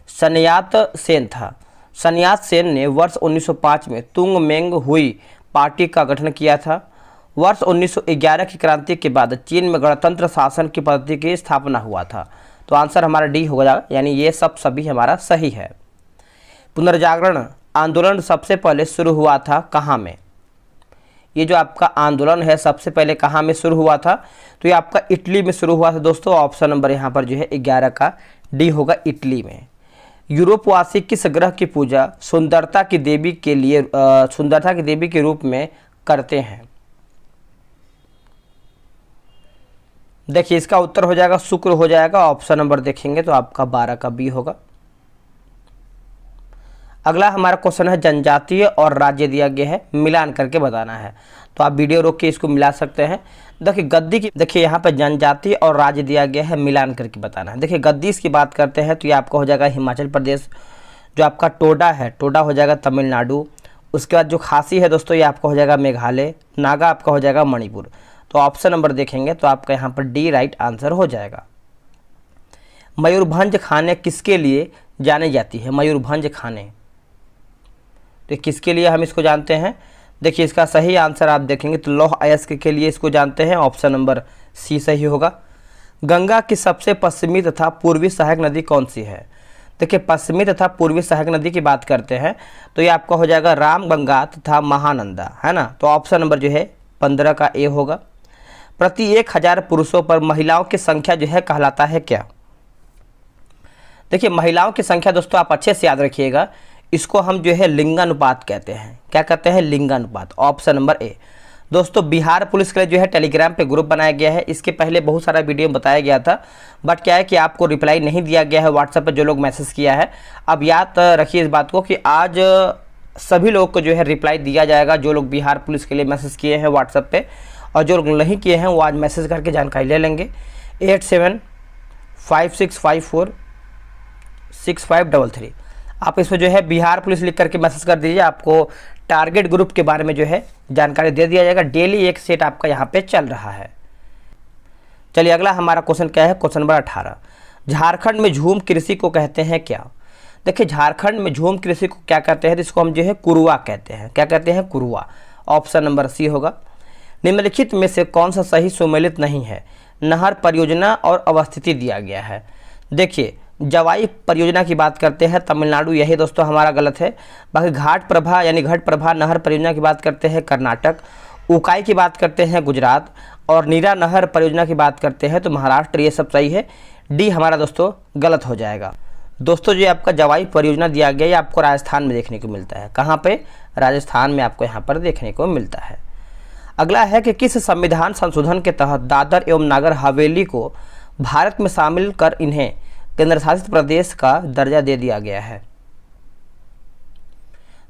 सनयात सेन था। सनयात सेन ने वर्ष 1905 में तुंग मेंग हुई पार्टी का गठन किया था। वर्ष 1911 की क्रांति के बाद चीन में गणतंत्र शासन की पद्धति की स्थापना हुआ था। तो आंसर हमारा डी हो जाएगा, यानी ये सब सभी हमारा सही है। पुनर्जागरण आंदोलन सबसे पहले शुरू हुआ था कहाँ में? ये जो आपका आंदोलन है सबसे पहले कहाँ में शुरू हुआ था? तो ये आपका इटली में शुरू हुआ था दोस्तों। ऑप्शन नंबर यहाँ पर जो है 11 का डी होगा, इटली में। यूरोपवासी किस ग्रह की पूजा सुंदरता की देवी के रूप में करते हैं? देखिए इसका उत्तर हो जाएगा शुक्र हो जाएगा। ऑप्शन नंबर देखेंगे तो आपका 12 का बी होगा। अगला हमारा क्वेश्चन है जनजातीय और राज्य दिया गया है, मिलान करके बताना है। तो आप वीडियो रोक के इसको मिला सकते हैं। देखिए गद्दी की, देखिए यहाँ पे जनजातीय और राज्य दिया गया है, मिलान करके बताना है। देखिए गद्दीस की बात करते हैं तो ये आपका हो जाएगा हिमाचल प्रदेश। जो आपका टोडा है, टोडा हो जाएगा तमिलनाडु। उसके बाद जो खासी है दोस्तों ये आपका हो जाएगा मेघालय। नागा आपका हो जाएगा मणिपुर। तो ऑप्शन नंबर देखेंगे तो आपका यहाँ पर डी राइट आंसर हो जाएगा। मयूरभंज खाने किसके लिए जानी जाती है? मयूरभंज खाने तो किसके लिए हम इसको जानते हैं? देखिए इसका सही आंसर आप देखेंगे तो लौह अयस्क के लिए इसको जानते हैं। ऑप्शन नंबर सी सही होगा। गंगा की सबसे पश्चिमी तथा पूर्वी सहायक नदी कौन सी है? देखिए पश्चिमी तथा पूर्वी सहायक नदी की बात करते हैं तो ये आपका हो जाएगा रामगंगा तथा महानंदा, है ना। तो ऑप्शन नंबर जो है 15 का ए होगा। प्रति 1000 पुरुषों पर महिलाओं की संख्या जो है कहलाता है क्या? देखिए महिलाओं की संख्या दोस्तों आप अच्छे से याद रखिएगा, इसको हम जो है लिंगानुपात कहते हैं। क्या कहते हैं? लिंगानुपात। Option number A. दोस्तों बिहार पुलिस के लिए जो है टेलीग्राम पे ग्रुप बनाया गया है। इसके पहले बहुत सारा वीडियो बताया गया था, बट क्या है कि आपको रिप्लाई नहीं दिया गया है व्हाट्सएप पे जो लोग मैसेज किया है। अब याद रखिए इस बात को कि आज सभी लोग को जो है रिप्लाई दिया जाएगा, जो लोग बिहार पुलिस के लिए मैसेज किए हैं व्हाट्सएप पे, और जो लोग नहीं किए हैं वो आज मैसेज करके जानकारी ले लेंगे। 8756546533 आप इसमें जो है बिहार पुलिस लिख करके मैसेज कर दीजिए, आपको टारगेट ग्रुप के बारे में जो है जानकारी दे दिया जाएगा। डेली एक सेट आपका यहाँ पे चल रहा है। चलिए अगला हमारा क्वेश्चन क्या है? Question number 18। झारखंड में झूम कृषि को कहते हैं क्या? देखिए झारखंड में झूम कृषि को क्या कहते हैं? इसको हम जो है कुरुआ कहते हैं। क्या कहते हैं? कुरुआ। ऑप्शन नंबर सी होगा। निम्नलिखित में से कौन सा सही सुमेलित नहीं है? नहर परियोजना और अवस्थिति दिया गया है। देखिए जवाई परियोजना की बात करते हैं तमिलनाडु, यही दोस्तों हमारा गलत है। बाकी घाट प्रभा यानी घट प्रभा नहर परियोजना की बात करते हैं कर्नाटक, उकाई की बात करते हैं गुजरात, और नीरा नहर परियोजना की बात करते हैं तो महाराष्ट्र। ये सब सही है। डी हमारा दोस्तों गलत हो जाएगा। दोस्तों जो आपका जवाई परियोजना दिया गया ये आपको राजस्थान में देखने को मिलता है। कहाँ पे? राजस्थान में आपको यहाँ पर देखने को मिलता है। अगला है कि किस संविधान संशोधन के तहत दादर एवं नागर हवेली को भारत में शामिल कर इन्हें केंद्र शासित प्रदेश का दर्जा दे दिया गया है?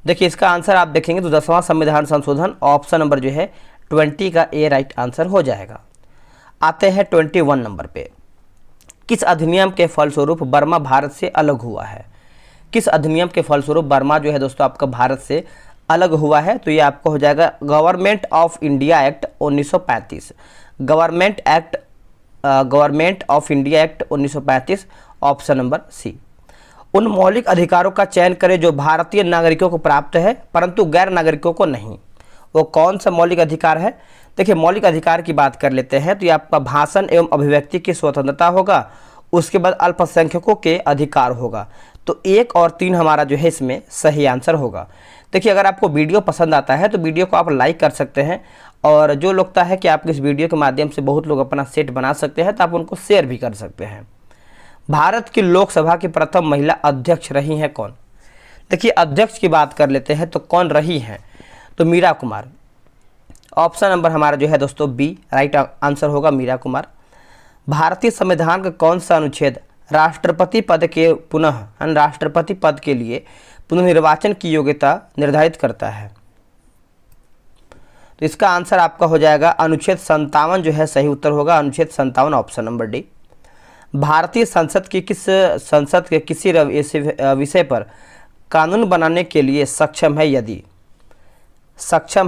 देखिए इसका आंसर आप देखेंगे तो 10वां संविधान संशोधन, ऑप्शन नंबर जो है 20 का ए राइट आंसर हो जाएगा। आते हैं 21 नंबर पे। किस अधिनियम के फलस्वरूप बर्मा भारत से अलग हुआ है? किस अधिनियम के फलस्वरूप बर्मा जो है दोस्तों आपका भारत से अलग हुआ है? तो ये आपको हो जाएगा Government of India Act 1935। Government of India Act 1935, option number C. उन मौलिक अधिकारों का चयन करें जो भारतीय नागरिकों को प्राप्त है परंतु गैर नागरिकों को नहीं। वो कौन सा मौलिक अधिकार है? देखिए मौलिक अधिकार की बात कर लेते हैं तो ये आपका भाषण एवं अभिव्यक्ति की स्वतंत्रता होगा, उसके बाद अल्पसंख्यकों के अधिकार होगा। तो 1 और 3 हमारा जो है इसमें सही आंसर होगा। देखिए अगर आपको वीडियो पसंद आता है तो वीडियो को आप लाइक कर सकते हैं, और जो लगता है कि आप इस वीडियो के माध्यम से बहुत लोग अपना सेट बना सकते हैं तो आप उनको शेयर भी कर सकते हैं। भारत की लोकसभा की प्रथम महिला अध्यक्ष रही हैं कौन? देखिए अध्यक्ष की बात कर लेते हैं तो कौन रही हैं? तो मीरा कुमार। ऑप्शन नंबर हमारा जो है दोस्तों बी राइट आंसर होगा, मीरा कुमार। भारतीय संविधान का कौन सा अनुच्छेद राष्ट्रपति पद के लिए पुनर्निर्वाचन की योग्यता निर्धारित करता है? तो इसका आंसर आपका हो जाएगा अनुच्छेद 57 जो है सही उत्तर होगा, अनुच्छेद 57, ऑप्शन नंबर डी। भारतीय संसद के किसी विषय पर कानून बनाने के लिए सक्षम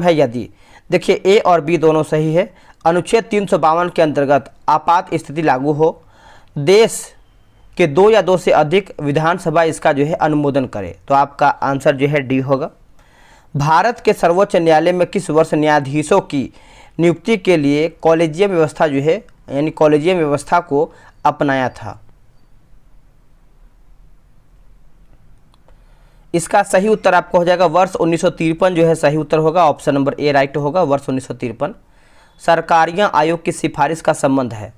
है यदि देखिए ए और बी दोनों सही है। अनुच्छेद 352 के अंतर्गत आपात स्थिति लागू हो, देश के 2 या 2 से अधिक विधानसभा इसका जो है अनुमोदन करे, तो आपका आंसर जो है डी होगा। भारत के सर्वोच्च न्यायालय में किस वर्ष न्यायाधीशों की नियुक्ति के लिए कॉलेजियम व्यवस्था जो है यानी कॉलेजियम व्यवस्था को अपनाया था? इसका सही उत्तर आपको हो जाएगा वर्ष 1953 जो है सही उत्तर होगा, ऑप्शन नंबर ए राइट होगा, वर्ष 1953। सरकारियां आयोग की सिफारिश का संबंध है?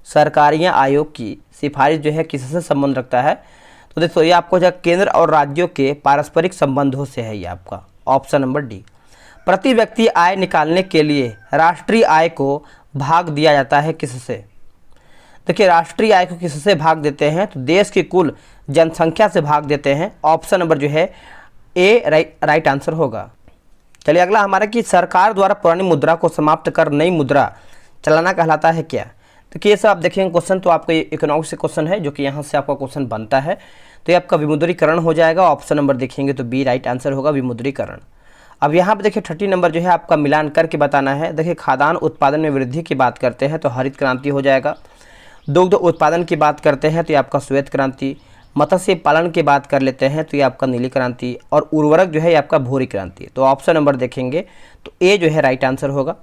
सरकारियां आयोग की सिफारिश जो है किससे संबंध रखता है? तो देखो ये आपको हो जाएगा केंद्र और राज्यों के पारस्परिक संबंधों से है, ये आपका ऑप्शन नंबर डी। प्रति व्यक्ति आय निकालने के लिए राष्ट्रीय आय को भाग दिया जाता है किससे? देखिए राष्ट्रीय आय को किससे भाग देते हैं? तो देश की कुल जनसंख्या से भाग देते हैं, ऑप्शन नंबर जो है ए राइट आंसर होगा। चलिए अगला हमारा कि सरकार द्वारा पुरानी मुद्रा को समाप्त कर नई मुद्रा चलाना कहलाता है क्या? देखिए ये सब आप देखेंगे क्वेश्चन तो आपको इकोनॉमिक्स से क्वेश्चन है जो कि यहाँ से आपका क्वेश्चन बनता है, तो ये आपका विमुद्रीकरण हो जाएगा, ऑप्शन नंबर देखेंगे तो बी राइट आंसर होगा, विमुद्रीकरण। अब यहाँ पे देखिए 30 नंबर जो है आपका मिलान करके बताना है। देखिए खाद्यान्न उत्पादन में वृद्धि की बात करते हैं तो हरित क्रांति हो जाएगा। दुग्ध उत्पादन की बात करते हैं तो ये आपका श्वेत क्रांति। मत्स्य पालन की बात कर लेते हैं तो ये आपका नीली क्रांति, और उर्वरक जो है ये आपका भूरी क्रांति। तो ऑप्शन नंबर देखेंगे तो ए जो है राइट आंसर होगा।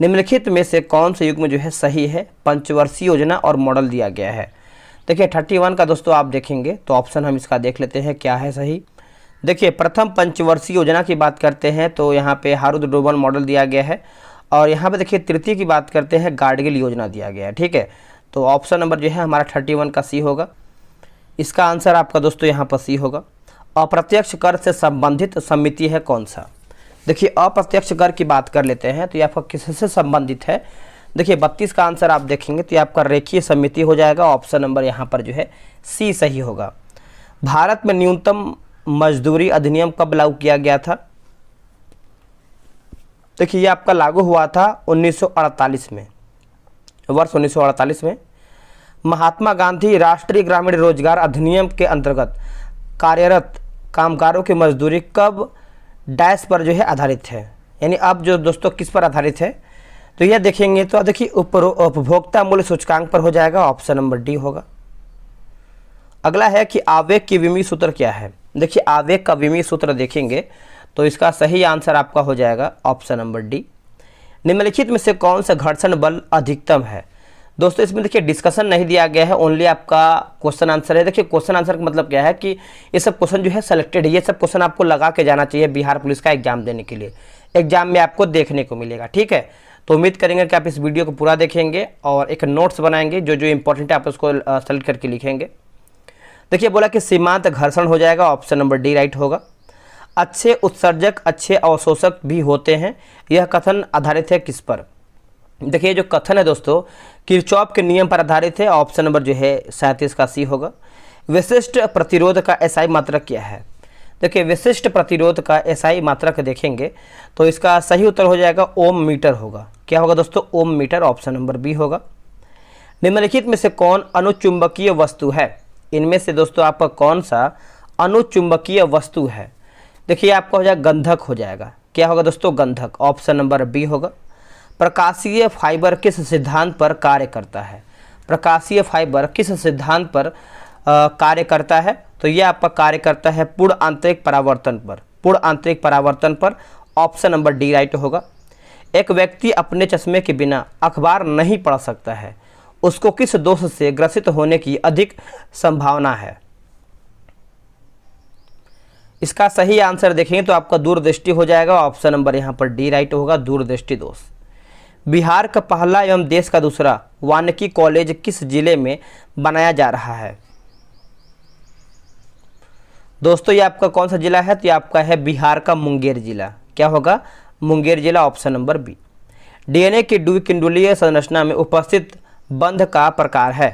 निम्नलिखित में से कौन से युग में जो है सही है? पंचवर्षीय योजना और मॉडल दिया गया है। देखिए 31 का दोस्तों आप देखेंगे तो ऑप्शन हम इसका देख लेते हैं क्या है सही। देखिए प्रथम पंचवर्षीय योजना की बात करते हैं तो यहाँ पे हारूद डोबल मॉडल दिया गया है, और यहाँ पे देखिए तृतीय की बात करते हैं गाडगिल योजना दिया गया है, ठीक है। तो ऑप्शन नंबर जो है हमारा 31 का सी होगा। इसका आंसर आपका दोस्तों यहाँ पर सी होगा। अप्रत्यक्ष कर से संबंधित समिति है कौन सा? देखिए अप्रत्यक्ष कर की बात कर लेते हैं तो ये आपका किससे संबंधित है? देखिए 32 का आंसर आप देखेंगे तो ये आपका रेखीय समिति हो जाएगा, ऑप्शन नंबर यहाँ पर जो है सी सही होगा। भारत में न्यूनतम मजदूरी अधिनियम कब लागू किया गया था? देखिए ये आपका लागू हुआ था 1948 में, वर्ष 1948 में। महात्मा गांधी राष्ट्रीय ग्रामीण रोजगार अधिनियम के अंतर्गत कार्यरत कामगारों की मजदूरी कब डैश पर जो है आधारित है? यानी अब जो दोस्तों किस पर आधारित है? तो यह देखेंगे तो देखिए उपभोक्ता मूल्य सूचकांक पर हो जाएगा, ऑप्शन नंबर डी होगा। अगला है कि आवेग की विमीय सूत्र क्या है? देखिए आवेग का विमीय सूत्र देखेंगे तो इसका सही आंसर आपका हो जाएगा ऑप्शन नंबर डी। निम्नलिखित में से कौन सा घर्षण बल अधिकतम है? दोस्तों इसमें देखिए डिस्कशन नहीं दिया गया है, ओनली आपका क्वेश्चन आंसर है। देखिए क्वेश्चन आंसर का मतलब क्या है कि ये सब क्वेश्चन जो है सेलेक्टेड है, ये सब क्वेश्चन आपको लगा के जाना चाहिए बिहार पुलिस का एग्जाम देने के लिए, एग्जाम में आपको देखने को मिलेगा, ठीक है। तो उम्मीद करेंगे कि आप इस वीडियो को पूरा देखेंगे और एक नोट्स बनाएंगे, जो जो इंपॉर्टेंट है आप उसको सेलेक्ट करके लिखेंगे। देखिए बोला कि सीमांत घर्षण हो जाएगा, ऑप्शन नंबर डी राइट होगा। अच्छे उत्सर्जक अच्छे अवशोषक भी होते हैं, यह कथन आधारित है किस पर? देखिए जो कथन है दोस्तों किरचॉफ के नियम पर आधारित है, ऑप्शन नंबर जो है 37 का सी होगा। विशिष्ट प्रतिरोध का एसआई मात्रक क्या है? देखिए विशिष्ट प्रतिरोध का एसआई मात्रक देखेंगे तो इसका सही उत्तर हो जाएगा ओम मीटर होगा। क्या होगा दोस्तों? ओम मीटर, ऑप्शन नंबर बी होगा। निम्नलिखित में से कौन अनुचुंबकीय वस्तु है? इनमें से दोस्तों आपका कौन सा अनुचुंबकीय वस्तु है? देखिए आपका हो जाएगा गंधक हो जाएगा। क्या होगा दोस्तों? गंधक, ऑप्शन नंबर बी होगा। प्रकाशीय फाइबर किस सिद्धांत पर कार्य करता है? प्रकाशीय फाइबर किस सिद्धांत पर कार्य करता है? तो यह आपका कार्य करता है पूर्ण आंतरिक परावर्तन पर, पूर्ण आंतरिक परावर्तन पर, ऑप्शन नंबर डी राइट होगा। एक व्यक्ति अपने चश्मे के बिना अखबार नहीं पढ़ सकता है, उसको किस दोष से ग्रसित होने की अधिक संभावना है? इसका सही आंसर देखेंगे तो आपका दूरदृष्टि हो जाएगा, ऑप्शन नंबर यहाँ पर डी राइट होगा, दूरदृष्टि दोष। बिहार का पहला एवं देश का दूसरा वानिकी कॉलेज किस जिले में बनाया जा रहा है? दोस्तों ये आपका कौन सा जिला है? तो ये आपका है बिहार का मुंगेर जिला। क्या होगा? मुंगेर जिला, ऑप्शन नंबर बी। डीएनए की द्विकुंडलीय संरचना में उपस्थित बंध का प्रकार है?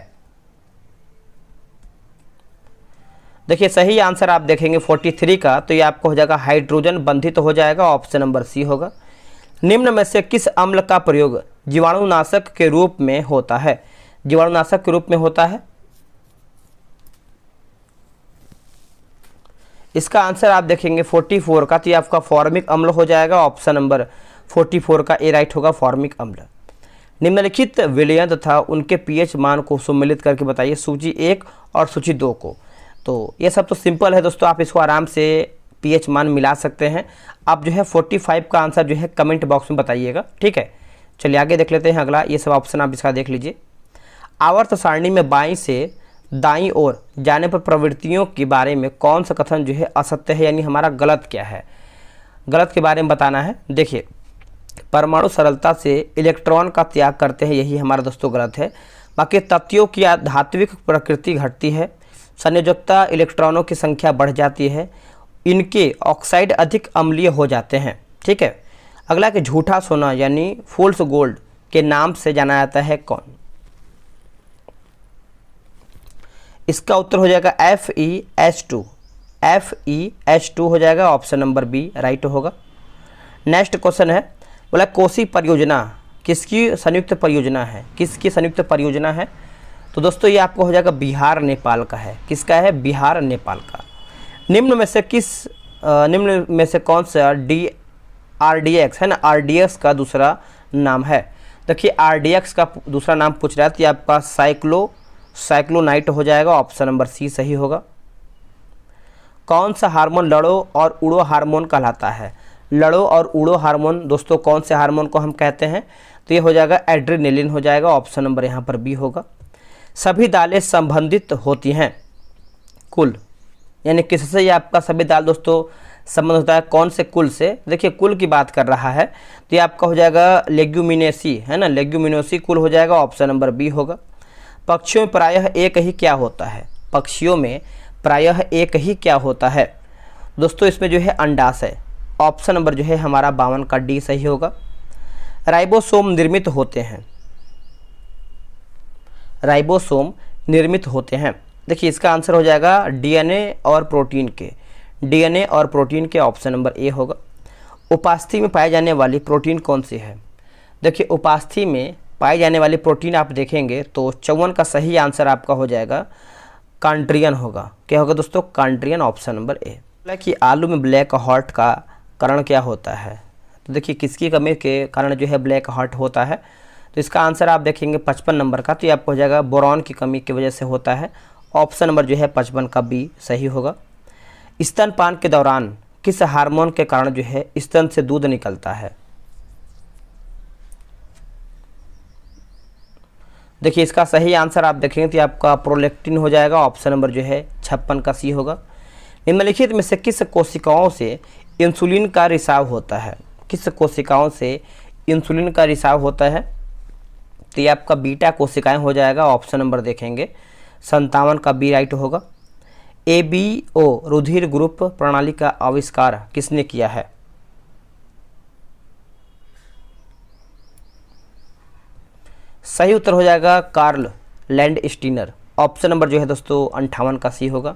देखिए सही आंसर आप देखेंगे 43 का, तो ये आपको हो जाएगा हाइड्रोजन बंधित हो जाएगा, ऑप्शन नंबर सी होगा। निम्न में से किस अम्ल का प्रयोग जीवाणुनाशक के रूप में होता है? जीवाणुनाशक के रूप में होता है, इसका आंसर आप देखेंगे 44 का, तो ये आपका फॉर्मिक अम्ल हो जाएगा, ऑप्शन नंबर 44 का ए राइट होगा, फॉर्मिक अम्ल। निम्नलिखित विलयन तथा उनके पीएच मान को सम्मिलित करके बताइए सूची 1 और सूची 2 को। तो ये सब तो सिंपल है दोस्तों, आप इसको आराम से पीएच मान मिला सकते हैं। आप जो है 45 का आंसर जो है कमेंट बॉक्स में बताइएगा, ठीक है। चलिए आगे देख लेते हैं अगला, ये सब ऑप्शन आप इसका देख लीजिए। आवर्त सारणी में बाईं से दाईं ओर जाने पर प्रवृत्तियों के बारे में कौन सा कथन जो है असत्य है, यानी हमारा गलत क्या है? गलत के बारे में बताना है। देखिए परमाणु सरलता से इलेक्ट्रॉन का त्याग करते हैं, यही हमारा दोस्तों गलत है। बाकी तत्वों की धात्विक प्रकृति घटती है, संयोजकता इलेक्ट्रॉनों की संख्या बढ़ जाती है, इनके ऑक्साइड अधिक अम्लीय हो जाते हैं, ठीक है। अगला कि झूठा सोना यानी फॉल्स गोल्ड के नाम से जाना जाता है कौन? इसका उत्तर हो जाएगा FeS2, FeS2 हो जाएगा, ऑप्शन नंबर बी राइट होगा। नेक्स्ट क्वेश्चन है, बोला कोसी परियोजना किसकी संयुक्त परियोजना है? किसकी संयुक्त परियोजना है? तो दोस्तों ये आपको हो जाएगा बिहार नेपाल का है। किसका है? बिहार नेपाल का। निम्न में से कौन सा RDX है ना, RDX का दूसरा नाम है? देखिए RDX का दूसरा नाम पूछ रहा है, तो ये आपका साइक्लोनाइट हो जाएगा, ऑप्शन नंबर सी सही होगा। कौन सा हार्मोन लड़ो और उड़ो हार्मोन कहलाता है? लड़ो और उड़ो हार्मोन दोस्तों कौन से हार्मोन को हम कहते हैं? तो ये हो जाएगा एड्रेनलिन हो जाएगा, ऑप्शन नंबर यहाँ पर बी होगा। सभी दालें संबंधित होती हैं कुल, यानी किससे? ये आपका सभी दाल दोस्तों संबंध होता है कौन से कुल से? देखिए कुल की बात कर रहा है, तो ये आपका हो जाएगा लेग्यूमिनेसी है ना, लेग्यूमिनोसी कुल हो जाएगा, ऑप्शन नंबर बी होगा। पक्षियों में प्रायः एक ही क्या होता है? पक्षियों में प्रायः एक ही क्या होता है? दोस्तों इसमें जो है अंडाशय, ऑप्शन नंबर जो है हमारा 52 का डी सही होगा। राइबोसोम निर्मित होते हैं, राइबोसोम निर्मित होते हैं। देखिए इसका आंसर हो जाएगा डीएनए और प्रोटीन के, डीएनए और प्रोटीन के, ऑप्शन नंबर ए होगा। उपास्थि में पाई जाने वाली प्रोटीन कौन सी है? देखिए उपास्थि में पाई जाने वाली प्रोटीन आप देखेंगे तो 54 का सही आंसर आपका हो जाएगा कांट्रियन होगा। क्या होगा दोस्तों? कांट्रियन, ऑप्शन नंबर ए। कि आलू में ब्लैक हार्ट का कारण क्या होता है? तो देखिए किसकी कमी के कारण जो है ब्लैक हार्ट होता है? तो इसका आंसर आप देखेंगे 55 नंबर का, तो ये आपको हो जाएगा बोरॉन की कमी की वजह से होता है, ऑप्शन नंबर जो है 55 का बी सही होगा। स्तनपान के दौरान किस हार्मोन के कारण जो है स्तन से दूध निकलता है? देखिए इसका सही आंसर आप देखेंगे तो आपका प्रोलैक्टिन हो जाएगा, ऑप्शन नंबर जो है 56 का सी होगा। निम्नलिखित में से किस कोशिकाओं से इंसुलिन का रिसाव होता है? किस कोशिकाओं से इंसुलिन का रिसाव होता है? तो ये आपका बीटा कोशिकाएं हो जाएगा, ऑप्शन नंबर देखेंगे 57 का बी राइट होगा। ABO रुधिर ग्रुप प्रणाली का आविष्कार किसने किया है? सही उत्तर हो जाएगा कार्ल लैंडस्टीनर। ऑप्शन नंबर जो है दोस्तों 58 का सी होगा।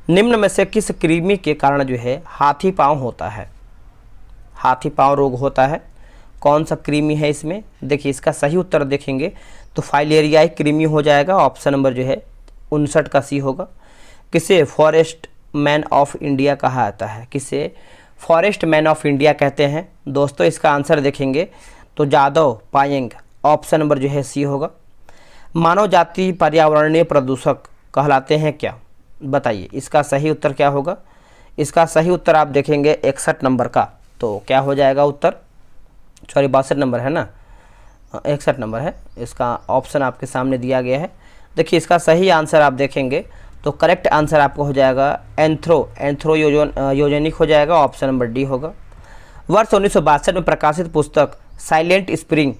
निम्न में से किस कृमि के कारण जो है हाथी पांव होता है? हाथी पांव रोग होता है, कौन सा कृमि है इसमें? देखिए इसका सही उत्तर देखेंगे तो फाइलेरियाई कृमि हो जाएगा। ऑप्शन नंबर जो है 59 का सी होगा। किसे फॉरेस्ट मैन ऑफ इंडिया कहा जाता है? किसे फॉरेस्ट मैन ऑफ इंडिया कहते हैं? दोस्तों इसका आंसर देखेंगे तो जादव पायेंग। ऑप्शन नंबर जो है सी होगा। मानव जाति पर्यावरणीय प्रदूषक कहलाते हैं क्या? बताइए इसका सही उत्तर क्या होगा? इसका सही उत्तर आप देखेंगे 61 नंबर का, तो क्या हो जाएगा उत्तर? सॉरी 62 नंबर है ना, 61 नंबर है। इसका ऑप्शन आपके सामने दिया गया है। देखिए इसका सही आंसर आप देखेंगे तो करेक्ट आंसर आपको हो जाएगा एंथ्रोयोजेनिक हो जाएगा। ऑप्शन नंबर डी होगा। वर्ष 1962 में प्रकाशित पुस्तक साइलेंट स्प्रिंग,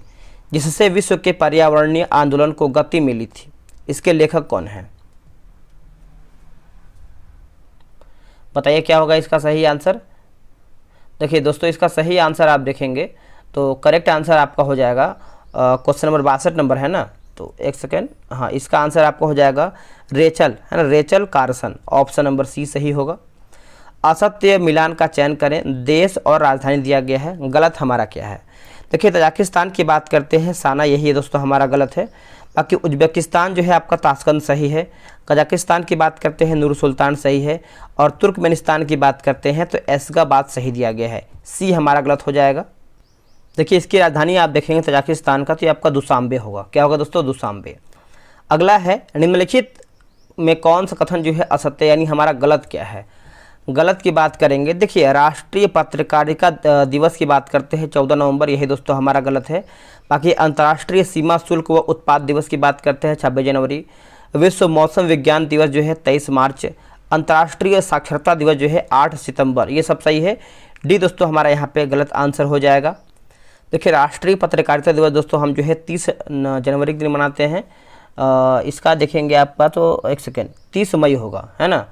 जिससे विश्व के पर्यावरणीय आंदोलन को गति मिली थी, इसके लेखक कौन हैं? बताइए क्या होगा इसका सही आंसर? देखिए दोस्तों इसका सही आंसर आप देखेंगे तो करेक्ट आंसर आपका हो जाएगा क्वेश्चन नंबर 62 नंबर है ना, तो एक सेकेंड, हाँ इसका आंसर आपका हो जाएगा रेचल, है ना, Rachel Carson. Option number C सही होगा। असत्य मिलान का चयन करें, देश और राजधानी दिया गया है, गलत हमारा क्या है? देखिए तजाकिस्तान की बात करते हैं, साना यही है दोस्तों हमारा गलत है। बाकी उज्बेकिस्तान जो है आपका ताशकंद सही है। कजाकिस्तान की बात करते हैं नूर सुल्तान सही है। और तुर्कमेनिस्तान की बात करते हैं तो एशगाबाद सही दिया गया है, सी हमारा गलत हो जाएगा। देखिए इसकी राजधानी आप देखेंगे तजाकिस्तान का तो ये आपका दुशांबे होगा। क्या होगा दोस्तों? दुशांबे। अगला है निम्नलिखित में कौन सा कथन जो है असत्य यानी हमारा गलत क्या है? गलत की बात करेंगे, देखिए राष्ट्रीय पत्रकारिता दिवस की बात करते हैं 14 नवंबर, यही दोस्तों हमारा गलत है। बाकी अंतर्राष्ट्रीय सीमा शुल्क व उत्पाद दिवस की बात करते हैं 26 जनवरी। विश्व मौसम विज्ञान दिवस जो है 23 मार्च। अंतर्राष्ट्रीय साक्षरता दिवस जो है 8 सितंबर, ये सब सही है। डी दोस्तों हमारा यहाँ पे गलत आंसर हो जाएगा। देखिए राष्ट्रीय पत्रकारिता दिवस दोस्तों हम जो है 30 जनवरी के दिन मनाते हैं। इसका देखेंगे आपका तो एक सेकेंड 30 मई होगा, है ना।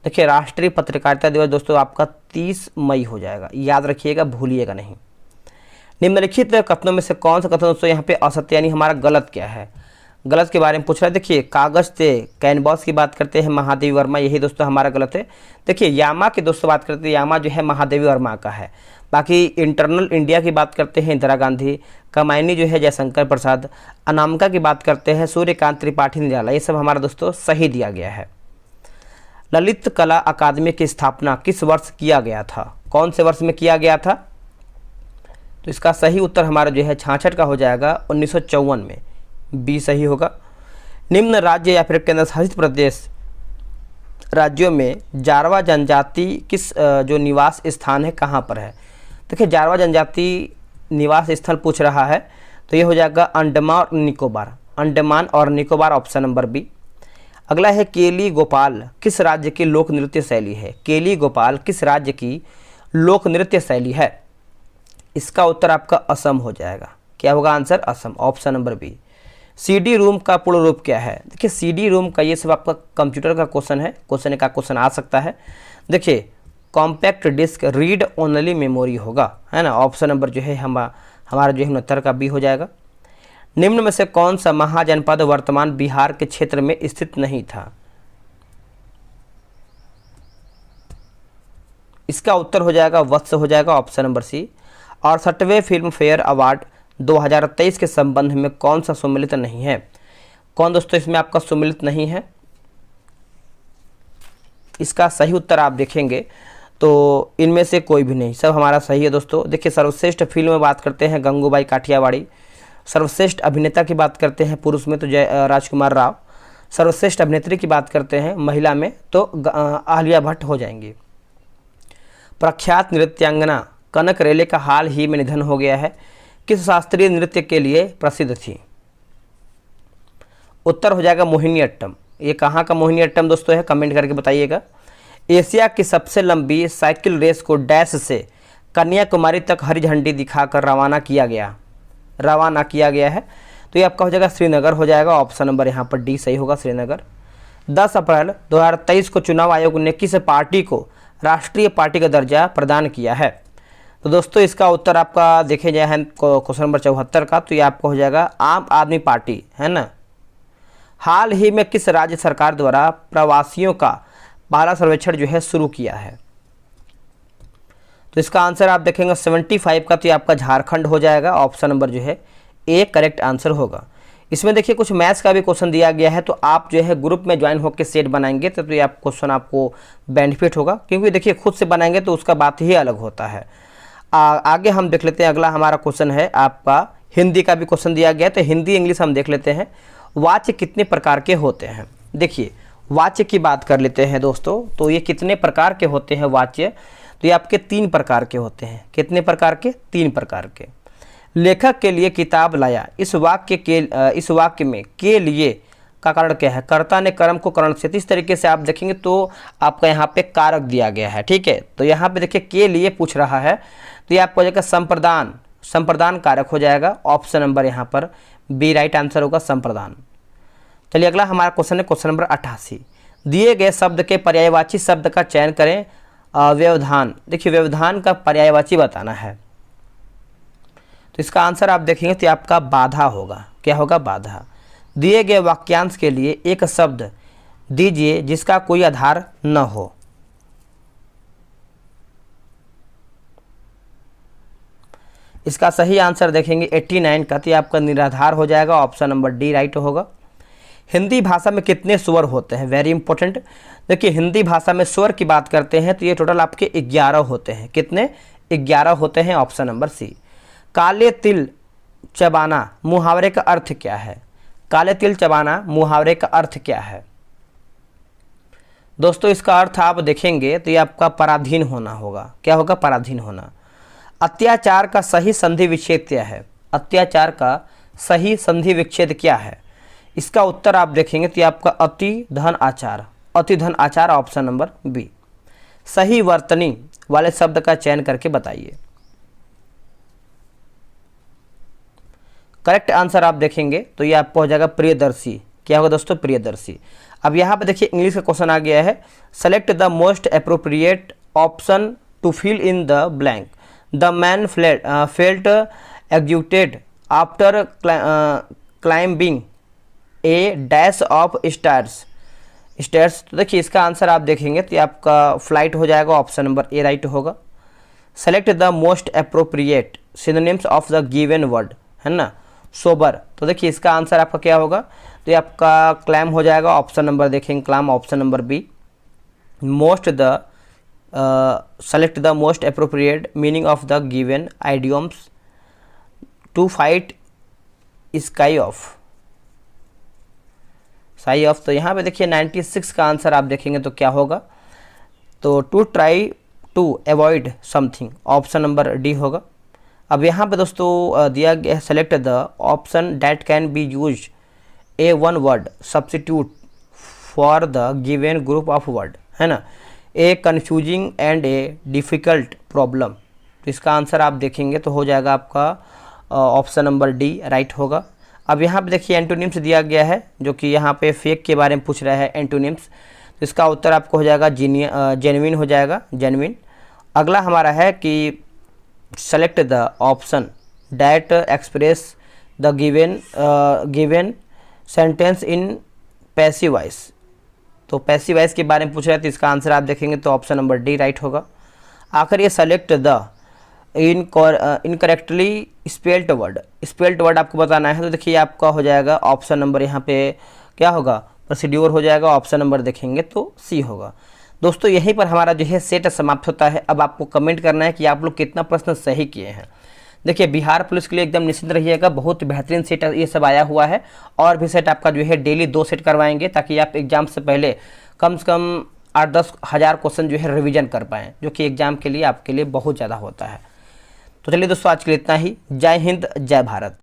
देखिए राष्ट्रीय पत्रकारिता दिवस दोस्तों आपका 30 मई हो जाएगा, याद रखिएगा, भूलिएगा नहीं। निम्नलिखित कथनों में से कौन सा कथन दोस्तों यहाँ पे असत्य यानी हमारा गलत क्या है? गलत के बारे में पूछ रहा है। देखिए कागज से कैनवास की बात करते हैं महादेवी वर्मा, यही दोस्तों हमारा गलत है। देखिए यामा की दोस्तों बात करते हैं, यामा जो है महादेवी वर्मा का है। बाकी इंटरनल इंडिया की बात करते हैं इंदिरा गांधी। कमायनी जो है जयशंकर प्रसाद। अनामिका की बात करते हैं सूर्यकांत त्रिपाठी निराला, ये सब हमारा दोस्तों सही दिया गया है। ललित कला अकादमी की स्थापना किस वर्ष किया गया था? कौन से वर्ष में किया गया था? तो इसका सही उत्तर हमारा जो है 66 का हो जाएगा, 1954 में, बी सही होगा। निम्न राज्य या फिर केंद्र शासित प्रदेश राज्यों में जारवा जनजाति किस जो निवास स्थान है कहाँ पर है? देखिए जारवा जनजाति निवास स्थल पूछ रहा है तो ये हो जाएगा अंडमान और निकोबार, अंडमान और निकोबार, ऑप्शन नंबर बी। अगला है केली गोपाल किस राज्य की लोक नृत्य शैली है? केली गोपाल किस राज्य की लोक नृत्य शैली है? इसका उत्तर आपका असम हो जाएगा। क्या होगा answer? Assam, option number B. CD ROM का पूर्ण रूप क्या है? देखिए सीडी रोम का ये सब आपका कंप्यूटर का क्वेश्चन है, क्वेश्चन आ सकता है। देखिए compact disc read only memory होगा, है ना। ऑप्शन नंबर जो है हमारा जो है 69 का बी हो जाएगा। निम्न में से कौन सा महाजनपद वर्तमान बिहार के क्षेत्र में स्थित नहीं था? इसका उत्तर हो जाएगा वत्स हो जाएगा, ऑप्शन नंबर सी। और 60वें फिल्म फेयर अवार्ड 2023 के संबंध में कौन सा सम्मिलित नहीं है? कौन दोस्तों इसमें आपका सम्मिलित नहीं है? इसका सही उत्तर आप देखेंगे तो इनमें से कोई भी नहीं, सब हमारा सही है दोस्तों। देखिए सर्वश्रेष्ठ फिल्म में बात करते हैं गंगूबाई काठियावाड़ी। सर्वश्रेष्ठ अभिनेता की बात करते हैं पुरुष में तो राजकुमार राव। सर्वश्रेष्ठ अभिनेत्री की बात करते हैं महिला में तो आलिया भट्ट हो जाएंगी। प्रख्यात नृत्यांगना कनक रेले का हाल ही में निधन हो गया है, किस शास्त्रीय नृत्य के लिए प्रसिद्ध थी? उत्तर हो जाएगा मोहिनीअट्टम। ये कहाँ का मोहिनीअट्टम दोस्तों है, कमेंट करके बताइएगा। एशिया की सबसे लंबी साइकिल रेस को डैश से कन्याकुमारी तक हरी झंडी दिखाकर रवाना किया गया है, तो ये आपका हो जाएगा श्रीनगर हो जाएगा, ऑप्शन नंबर यहाँ पर डी सही होगा, श्रीनगर। 10 अप्रैल 2023 को चुनाव आयोग ने किस पार्टी को राष्ट्रीय पार्टी का दर्जा प्रदान किया है? तो दोस्तों इसका उत्तर आपका देखे जाए है क्वेश्चन नंबर 74 का, तो ये आपका हो जाएगा आम आदमी पार्टी, है ना। हाल ही में किस राज्य सरकार द्वारा प्रवासियों का पहला सर्वेक्षण जो है शुरू किया है? तो इसका आंसर आप देखेंगे 75 का, तो ये आपका झारखंड हो जाएगा। ऑप्शन नंबर जो है ए करेक्ट आंसर होगा। इसमें देखिए कुछ मैथ्स का भी क्वेश्चन दिया गया है, तो आप जो है ग्रुप में ज्वाइन होकर सेट बनाएंगे तो ये आप क्वेश्चन आपको बेनिफिट होगा, क्योंकि देखिए खुद से बनाएंगे तो उसका बात ही अलग होता है। आगे हम देख लेते हैं, अगला हमारा क्वेश्चन है आपका हिंदी का भी क्वेश्चन दिया गया है, तो हिंदी इंग्लिश हम देख लेते हैं। वाच्य कितने प्रकार के होते हैं? देखिए वाच्य की बात कर लेते हैं दोस्तों, तो ये कितने प्रकार के होते हैं वाच्य? तो ये आपके 3 प्रकार के होते हैं। कितने प्रकार के? 3 प्रकार के। लेखक के लिए किताब लाया, इस वाक्य में के लिए का कारण क्या है? कर्ता ने कर्म को करण से, इस तरीके से आप देखेंगे तो आपका यहाँ पे कारक दिया गया है, ठीक है। तो यहाँ पे देखिए के लिए पूछ रहा है, तो ये आपको हो जाएगा संप्रदान कारक हो जाएगा। ऑप्शन नंबर यहाँ पर बी राइट आंसर होगा, संप्रदान। चलिए अगला हमारा क्वेश्चन है क्वेश्चन नंबर 88। दिए गए शब्द के पर्यायवाची शब्द का चयन करें। व्यवधान, देखिए व्यवधान का पर्यायवाची बताना है, तो इसका आंसर आप देखेंगे तो आपका बाधा होगा। क्या होगा? बाधा। दिए गए वाक्यांश के लिए एक शब्द दीजिए जिसका कोई आधार न हो। इसका सही आंसर देखेंगे 89 का, तो आपका निराधार हो जाएगा। ऑप्शन नंबर डी राइट होगा। हिंदी भाषा में कितने स्वर होते हैं? Very important. देखिए हिंदी भाषा में स्वर की बात करते हैं तो ये टोटल आपके 11 होते हैं। कितने? 11 होते हैं। Option number C. काले तिल चबाना मुहावरे का अर्थ क्या है? काले तिल चबाना मुहावरे का अर्थ क्या है? दोस्तों इसका अर्थ आप देखेंगे तो ये आपका पराधीन होना होगा। क्या होगा? पराधीन होना। अत्याचार का सही संधि विच्छेद क्या है? अत्याचार का सही संधि विच्छेद क्या है? इसका उत्तर आप देखेंगे तो आपका अति धन आचार, अति धन आचार। Option number B. सही वर्तनी वाले शब्द का चयन करके बताइए। करेक्ट आंसर आप देखेंगे तो ये आपको हो जाएगा प्रियदर्शी। क्या होगा दोस्तों? प्रियदर्शी। अब यहाँ पे देखिए इंग्लिश का क्वेश्चन आ गया है। Select the most appropriate option to fill in the blank. The man felt executed after climbing a dash of stairs. तो देखिए इसका आंसर आप देखेंगे तो आपका फ्लाइट हो जाएगा। ऑप्शन नंबर ए राइट होगा। Select the most appropriate synonyms of the given word, है ना। सोबर, तो देखिए इसका आंसर आपका क्या होगा? तो ये आपका क्लैम हो जाएगा। ऑप्शन नंबर देखेंगे clam. Option number B. Select the most appropriate meaning of the given idioms to fight shy of. तो यहाँ पे देखिए 96 का आंसर आप देखेंगे तो क्या होगा? तो to try to avoid something. Option number D होगा। अब यहाँ पे दोस्तों दिया गया है select the option that can be use a one word substitute for the given group of word, है ना। A confusing and a difficult problem. तो इसका आंसर आप देखेंगे तो हो जाएगा आपका ऑप्शन नंबर डी राइट होगा। अब यहाँ पे देखिए एंटोनिम्स दिया गया है, जो कि यहाँ पे फेक के बारे में पूछ रहा है एंटोनिम्स। तो इसका उत्तर आपको हो जाएगा जेन्युइन हो जाएगा, जेन्युइन। अगला हमारा है कि select the option that express the given sentence in passive voice. तो पैसिव वॉइस के बारे में पूछ रहा है, तो इसका आंसर आप देखेंगे तो ऑप्शन नंबर डी राइट होगा। आखिर ये select the incorrectly spelled word आपको बताना है, तो देखिए आपका हो जाएगा ऑप्शन नंबर यहाँ पे क्या होगा? प्रोसीड्यूर हो जाएगा। ऑप्शन नंबर देखेंगे तो सी होगा। दोस्तों यहीं पर हमारा जो है सेट समाप्त होता है। अब आपको कमेंट करना है कि आप लोग कितना प्रश्न सही किए हैं। देखिए बिहार पुलिस के लिए एकदम निश्चिंत रहिएगा, बहुत बेहतरीन सेट ये सब आया हुआ है। और भी सेट आपका जो है डेली 2 सेट करवाएंगे, ताकि आप एग्जाम से पहले कम से कम 8-10 हज़ार क्वेश्चन जो है रिवीजन कर पाएँ, जो कि एग्जाम के लिए आपके लिए बहुत ज़्यादा होता है। तो चलिए दोस्तों आज के लिए इतना ही। जय हिंद, जय भारत।